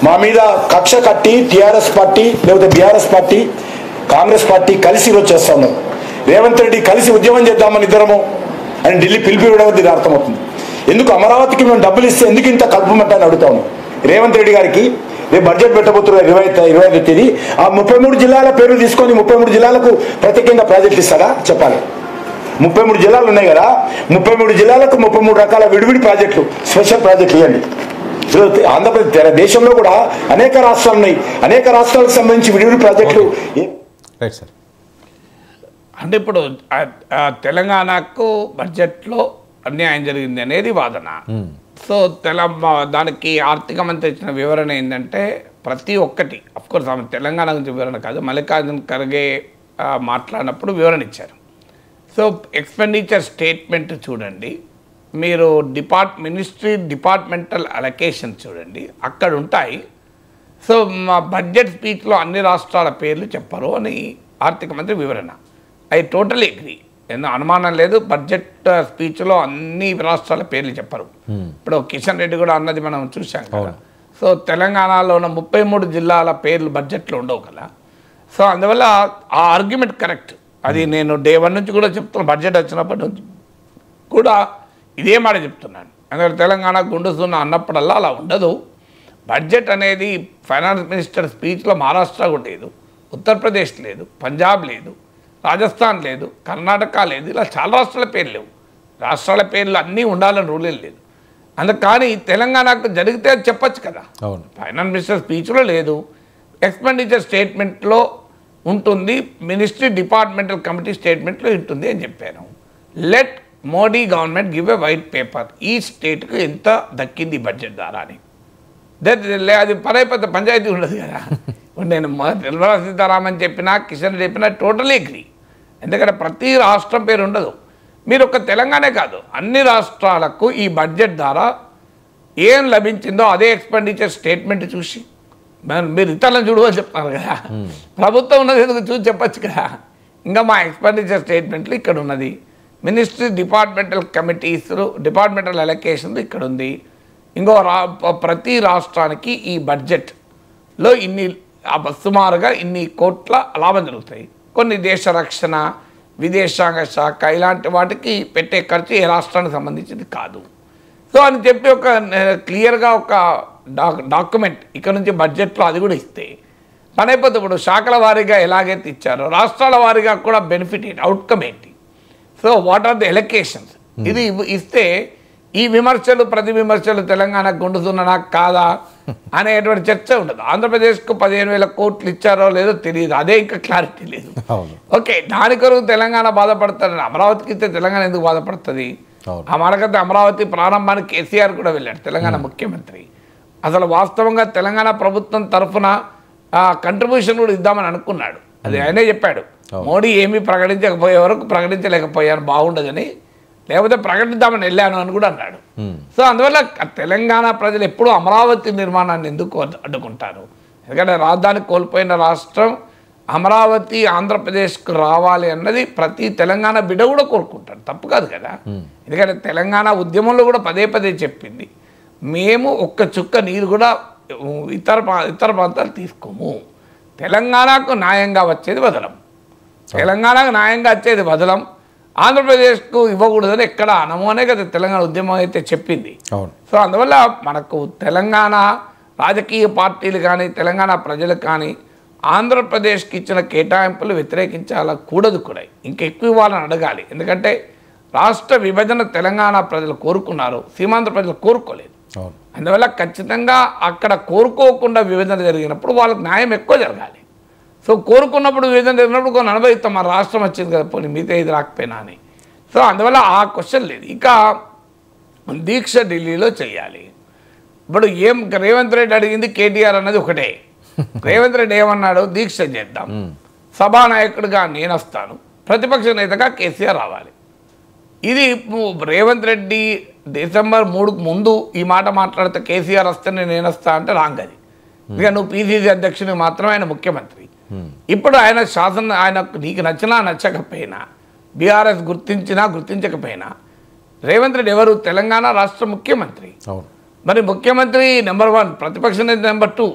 [SPEAKER 10] మా మీద కక్ష కట్టి టీఆర్ఎస్ పార్టీ లేకపోతే బీఆర్ఎస్ పార్టీ, కాంగ్రెస్ పార్టీ కలిసి ఈరోజు చేస్తా ఉన్నారు. రేవంత్ రెడ్డి కలిసి ఉద్యమం చేద్దామని ఇద్దరము అని ఢిల్లీ పిలిపివ్వడం దీనికి అర్థమవుతుంది. ఎందుకు అమరావతికి మేము డబ్బులు ఇస్తే ఎందుకు ఇంత కలుపమంటారని అడుగుతాము. రేవంత్ రెడ్డి గారికి రేపు బడ్జెట్ పెట్టబోతున్నారు 25వ తేదీ. ఆ 33 జిల్లాల పేర్లు తీసుకొని 33 జిల్లాలకు ప్రత్యేకంగా ప్రాజెక్టులు ఇస్తారా చెప్పాలి. 33 జిల్లాలు ఉన్నాయి కదా, 33 జిల్లాలకు 33 రకాల విడివిడి ప్రాజెక్టులు, స్పెషల్ ప్రాజెక్టులు ఇవ్వండి. ఆంధ్రప్రదేశ్ దేశంలో కూడా అనేక రాష్ట్రాలు ఉన్నాయి, అనేక రాష్ట్రాలకు సంబంధించి విడివిడి ప్రాజెక్టులు.
[SPEAKER 4] అంటే ఇప్పుడు తెలంగాణకు బడ్జెట్లో అన్యాయం జరిగింది అనేది వాదన. సో దానికి ఆర్థిక మంత్రి ఇచ్చిన వివరణ ఏంటంటే ప్రతి ఒక్కటి, అఫ్కోర్స్ ఆమె తెలంగాణ గురించి వివరణ కాదు, మల్లికార్జున్ ఖర్గే మాట్లాడినప్పుడు వివరణ ఇచ్చారు. సో ఎక్స్పెండిచర్ స్టేట్మెంట్ చూడండి, మీరు మినిస్ట్రీ డిపార్ట్మెంటల్ అలొకేషన్ చూడండి, అక్కడ ఉంటాయి. సో మా బడ్జెట్ స్పీచ్లో అన్ని రాష్ట్రాల పేర్లు చెప్పరు అని ఆర్థిక మంత్రి వివరణ. ఐ టోటలీ అగ్రీ, అనుమానం లేదు. బడ్జెట్ స్పీచ్లో అన్ని రాష్ట్రాల పేర్లు చెప్పరు. ఇప్పుడు కిషన్ రెడ్డి కూడా అన్నది మనం చూసాం కదా. సో తెలంగాణలో ఉన్న 33 జిల్లాల పేర్లు బడ్జెట్లో ఉండవు కదా. సో అందువల్ల ఆ ఆర్గ్యుమెంట్ కరెక్ట్. అది నేను డే 1 నుంచి కూడా చెప్తున్నాను, బడ్జెట్ వచ్చినప్పటి నుంచి కూడా ఇదే మాట చెప్తున్నాను. ఎందుకంటే తెలంగాణ గుండు సున్నా అన్నప్పుడల్లా అలా ఉండదు. బడ్జెట్ అనేది ఫైనాన్స్ మినిస్టర్ స్పీచ్లో మహారాష్ట్ర కూడా లేదు, ఉత్తరప్రదేశ్ లేదు, పంజాబ్ లేదు, రాజస్థాన్ లేదు, కర్ణాటక లేదు, ఇలా చాలా రాష్ట్రాల పేర్లు లేవు. రాష్ట్రాల పేర్లు అన్నీ ఉండాలని రూలే లేదు. అందుకని తెలంగాణకు జరిగితే అది చెప్పచ్చు కదా. ఫైనాన్స్ మినిస్టర్ స్పీచ్లో లేదు, ఎక్స్పెండిచర్ స్టేట్మెంట్లో ఉంటుంది, మినిస్ట్రీ డిపార్ట్మెంటల్ కమిటీ స్టేట్మెంట్లో ఉంటుంది అని చెప్పాను. Let Modi government give a white paper, ఈ స్టేట్కు ఎంత దక్కింది బడ్జెట్ ద్వారా అని. అది పెద్ద పంచాయతీ ఉండదు కదా. నేను నిర్మలా సీతారామన్ చెప్పినా, కిషన్ చెప్పినా టోటలీ అగ్రీ. ఎందుకంటే ప్రతి రాష్ట్రం పేరు ఉండదు. మీరు ఒక తెలంగాణే కాదు, అన్ని రాష్ట్రాలకు ఈ బడ్జెట్ ద్వారా ఏం లభించిందో అదే ఎక్స్పెండిచర్ స్టేట్మెంట్ చూసి మీరు ఇతరులను చూడవని చెప్తున్నారు కదా, ప్రభుత్వం ఉన్నది ఎందుకు చూసి చెప్పచ్చు కదా. ఇంకా మా ఎక్స్పెండిచర్ స్టేట్మెంట్లు ఇక్కడ ఉన్నది, ministry departmental committees departmental allocation ఇక్కడ ఉంది. ఇంకో ప్రతి రాష్ట్రానికి ఈ బడ్జెట్లో ఇన్ని సుమారుగా ఇన్ని కోట్ల లాభం జరుగుతాయి. కొన్ని దేశ రక్షణ, విదేశాంగ శాఖ ఇలాంటి వాటికి పెట్టే ఖర్చు ఏ రాష్ట్రానికి సంబంధించింది కాదు. సో అని చెప్పి ఒక క్లియర్గా ఒక డాక్యుమెంట్ ఇక్కడ నుంచి బడ్జెట్లో అది కూడా ఇస్తే పని అయిపోతే, ఇప్పుడు శాఖల వారీగా ఎలాగైతే ఇచ్చారో రాష్ట్రాల వారీగా కూడా బెనిఫిట్ ఏంటి, అవుట్కమ్ ఏంటి, so what are the allocations, ఇది ఇస్తే ఈ విమర్శలు ప్రతి విమర్శలు తెలంగాణకు గుండుతున్నా కాదా అనేటువంటి చర్చ ఉండదు. ఆంధ్రప్రదేశ్కు 15,000 కోట్లు ఇచ్చారో లేదో తెలియదు, అదే ఇంకా క్లారిటీ లేదు. ఓకే, దాని కొరకు తెలంగాణ బాధపడుతుంది, అమరావతికి ఇస్తే తెలంగాణ ఎందుకు బాధపడుతుంది? ఆ మనకైతే అమరావతి ప్రారంభానికి కేసీఆర్ కూడా వెళ్ళాడు, తెలంగాణ ముఖ్యమంత్రి. అసలు వాస్తవంగా తెలంగాణ ప్రభుత్వం తరఫున కంట్రిబ్యూషన్ కూడా ఇద్దామని అనుకున్నాడు, అది ఆయనే చెప్పాడు. మోడీ ఏమీ ప్రకటించకపోయే వరకు ప్రకటించలేకపోయాను బాగుండదని, లేకపోతే ప్రకటిద్దామని వెళ్ళాను అని కూడా అన్నాడు. సో అందువల్ల తెలంగాణ ప్రజలు ఎప్పుడూ అమరావతి నిర్మాణాన్ని ఎందుకు అడ్డుకుంటారు? ఎందుకంటే రాజధాని కోల్పోయిన రాష్ట్రం అమరావతి ఆంధ్రప్రదేశ్కు రావాలి అన్నది ప్రతి తెలంగాణ బిడ్డ కూడా కోరుకుంటాడు, తప్పు కాదు కదా. ఎందుకంటే తెలంగాణ ఉద్యమంలో కూడా పదే పదే చెప్పింది, మేము ఒక్క చుక్క నీరు కూడా ఇతర ప్రాంతాలు తీసుకోము, తెలంగాణకు న్యాయంగా వచ్చేది వదలం, తెలంగాణకు న్యాయంగా వచ్చేది వదలం, ఆంధ్రప్రదేశ్కు ఇవ్వకూడదని ఎక్కడ అనము అనే కదా తెలంగాణ ఉద్యమం అయితే చెప్పింది. సో అందువల్ల మనకు తెలంగాణ రాజకీయ పార్టీలు కానీ తెలంగాణ ప్రజలు కానీ ఆంధ్రప్రదేశ్కి ఇచ్చిన కేటాయింపులు వ్యతిరేకించాలకూడదు కూడా, ఇంకా ఎక్కువ ఇవ్వాలని అడగాలి. ఎందుకంటే రాష్ట్ర విభజన తెలంగాణ ప్రజలు కోరుకున్నారు, సీమాంధ్ర ప్రజలు కోరుకోలేదు. అందువల్ల ఖచ్చితంగా అక్కడ కోరుకోకుండా విభజన జరిగినప్పుడు వాళ్ళకి న్యాయం ఎక్కువ జరగాలి. సో కోరుకున్నప్పుడు విభజన జరిగినప్పుడు కొన్ని అనుభవిస్తాం, మన రాష్ట్రం వచ్చింది కదా పోనీ మిగతా ఇది రాకపోయినా అని. సో అందువల్ల ఆ క్వశ్చన్ లేదు. ఇక దీక్ష ఢిల్లీలో చేయాలి. ఇప్పుడు రేవంత్ రెడ్డి అడిగింది కేటీఆర్ అన్నది ఒకటే. రేవంత్ రెడ్డి ఏమన్నాడు, దీక్ష చేద్దాం, సభానాయకుడిగా నేను వస్తాను, ప్రతిపక్ష నేతగా కేసీఆర్ రావాలి. ఇది రేవంత్ రెడ్డి డిసెంబర్ 3కు ముందు ఈ మాట మాట్లాడితే కేసీఆర్ వస్తేనే నేను వస్తా అంటే రాంగ్ అది. ఇక నువ్వు పిసిసి అధ్యక్షుని మాత్రమే ఆయన ముఖ్యమంత్రి. ఇప్పుడు ఆయన ఆయన నీకు నచ్చినా నచ్చకపోయినా, బీఆర్ఎస్ గుర్తించినా గుర్తించకపోయినా రేవంత్ రెడ్డి ఎవరు, తెలంగాణ రాష్ట్ర ముఖ్యమంత్రి. మరి ముఖ్యమంత్రి నెంబర్ 1, ప్రతిపక్ష నేత నెంబర్ 2,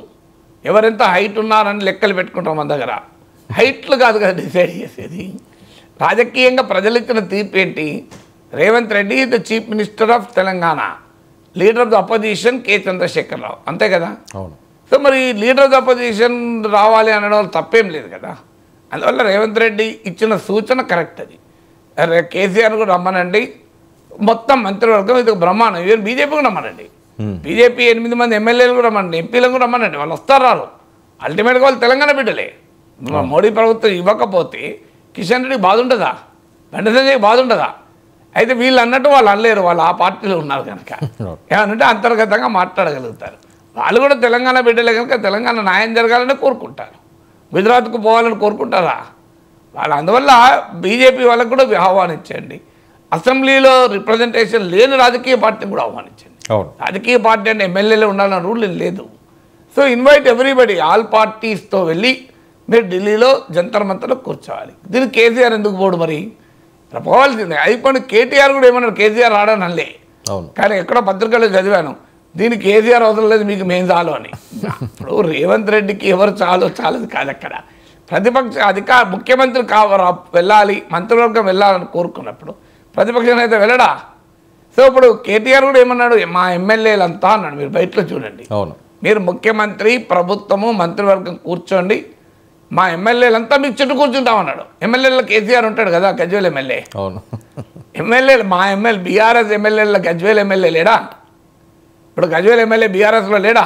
[SPEAKER 4] ఎవరెంత హైట్ ఉన్నారని లెక్కలు పెట్టుకుంటాం మన దగ్గర. హైట్లు కాదు కదా డిసైడ్ చేసేది, రాజకీయంగా ప్రజలు ఇచ్చిన తీర్పు ఏంటి? Revanth Reddy the chief minister of Telangana, leader of the opposition K Chandrashekar Rao, అంతే కదా. సో మరి లీడర్ ఆఫ్ ద అపోజిషన్ రావాలి అనడం తప్పేం లేదు కదా. అందువల్ల రేవంత్ రెడ్డి ఇచ్చిన సూచన కరెక్ట్. అది కేసీఆర్ కూడా రమ్మనండి, మొత్తం మంత్రివర్గం ఇది బ్రహ్మాండం, ఈవెన్ బీజేపీ కూడా రమ్మనండి, బీజేపీ 8 మంది ఎమ్మెల్యేలు కూడా రమ్మనండి, ఎంపీలను కూడా రమ్మనండి, వాళ్ళు వస్తారు రారు, అల్టిమేట్గా వాళ్ళు తెలంగాణ బిడ్డలే. మోడీ ప్రభుత్వం ఇవ్వకపోతే కిషన్ రెడ్డి బాధ ఉంటుందా, బండి సంజయ్ బాధ ఉంటుందా? అయితే వీళ్ళు అన్నట్టు వాళ్ళు అనలేరు, వాళ్ళు ఆ పార్టీలో ఉన్నారు కనుక ఏమనంటే అంతర్గతంగా మాట్లాడగలుగుతారు. వాళ్ళు కూడా తెలంగాణ బిడ్డలే కనుక తెలంగాణ న్యాయం జరగాలని కోరుకుంటారు. గుజరాత్కు పోవాలని కోరుకుంటారా వాళ్ళు? అందువల్ల బీజేపీ వాళ్ళకు కూడా ఆహ్వానించండి, అసెంబ్లీలో రిప్రజెంటేషన్ లేని రాజకీయ పార్టీని కూడా ఆహ్వానించండి. రాజకీయ పార్టీ అంటే ఎమ్మెల్యేలు ఉండాలన్న రూల్ లేదు. సో ఇన్వైట్ ఎవ్రీబడి, ఆల్ పార్టీస్తో వెళ్ళి మీరు ఢిల్లీలో జంతర్ మంతర్లో కూర్చోవాలి. దీనికి కేసీఆర్ ఎందుకు పోడు? మరి పోవాల్సిందే. అయిపోయి కేటీఆర్ కూడా ఏమన్నారు, కేసీఆర్ రావడం అనలే, కానీ ఎక్కడో పత్రికల్లో చదివాను దీనికి కేసీఆర్ అవసరం లేదు, మీకు మేము చాలు అని. ఇప్పుడు రేవంత్ రెడ్డికి ఎవరు చాలు చాలదు కాదు, అక్కడ ప్రతిపక్ష ముఖ్యమంత్రి వెళ్ళాలి, మంత్రివర్గం వెళ్ళాలని కోరుకున్నప్పుడు ప్రతిపక్ష నేత వెళ్ళడా? సో ఇప్పుడు కేటీఆర్ కూడా ఏమన్నాడు, మా ఎమ్మెల్యేలంతా అన్నాడు, మీరు బయటలో చూడండి, మీరు ముఖ్యమంత్రి ప్రభుత్వము మంత్రివర్గం కూర్చోండి, మా ఎమ్మెల్యేలంతా మీకు చుట్టూ కూర్చుంటామన్నాడు. ఎమ్మెల్యేలో కేసీఆర్ ఉంటాడు కదా, గజ్వేల్ ఎమ్మెల్యే. ఎమ్మెల్యేలు మా బీఆర్ఎస్ ఎమ్మెల్యేల గజ్వేల్ ఎమ్మెల్యే లేడా? ఇప్పుడు గజ్వేల్ ఎమ్మెల్యే బీఆర్ఎస్లో లేడా?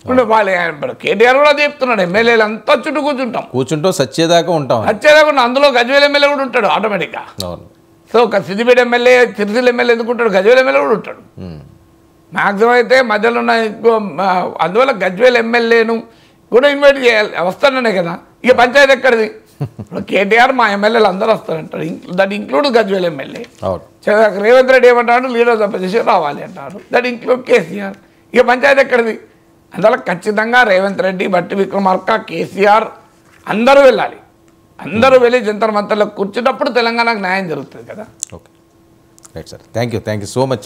[SPEAKER 4] ఇప్పుడు వాళ్ళు కేటీఆర్ కూడా చెప్తున్నాడు, ఎమ్మెల్యేలు అంతా చుట్టూ కూర్చుంటాం సచ్చేదాకా ఉంటాం, అందులో గజ్వేల్ ఎమ్మెల్యే కూడా ఉంటాడు ఆటోమేటిక్గా. సో ఒక సిద్దిపేట ఎమ్మెల్యే, సిరిసిల్ల ఎమ్మెల్యే ఎందుకు ఉంటాడు, గజ్వేల్ ఎమ్మెల్యే కూడా ఉంటాడు మ్యాక్సిమం. అయితే మధ్యలో ఉన్న అందువల్ల గజ్వేల్ ఎమ్మెల్యేను కూడా ఇన్వైట్ చేయాలి, వస్తాననే కదా. ఇక పంచాయతీ ఎక్కడిది? ఇప్పుడు కేటీఆర్ మా ఎమ్మెల్యేలు అందరూ వస్తారంటారు, that include Gajwel MLA. Revanth Reddy ఏమంటాడు, లీడర్ ఆఫ్ అపోజిషన్ రావాలి అంటారు, దట్ ఇంక్లూడ్ కేసీఆర్. ఇక పంచాయతీ ఎక్కడిది? అందువల్ల ఖచ్చితంగా రేవంత్ రెడ్డి, బట్టి విక్రమార్క, కేసీఆర్ అందరూ వెళ్ళాలి. అందరూ వెళ్ళి జంతర్ మంతర్లో కూర్చున్నప్పుడు తెలంగాణకు న్యాయం జరుగుతుంది కదా.
[SPEAKER 1] Okay right sir, thank you so much.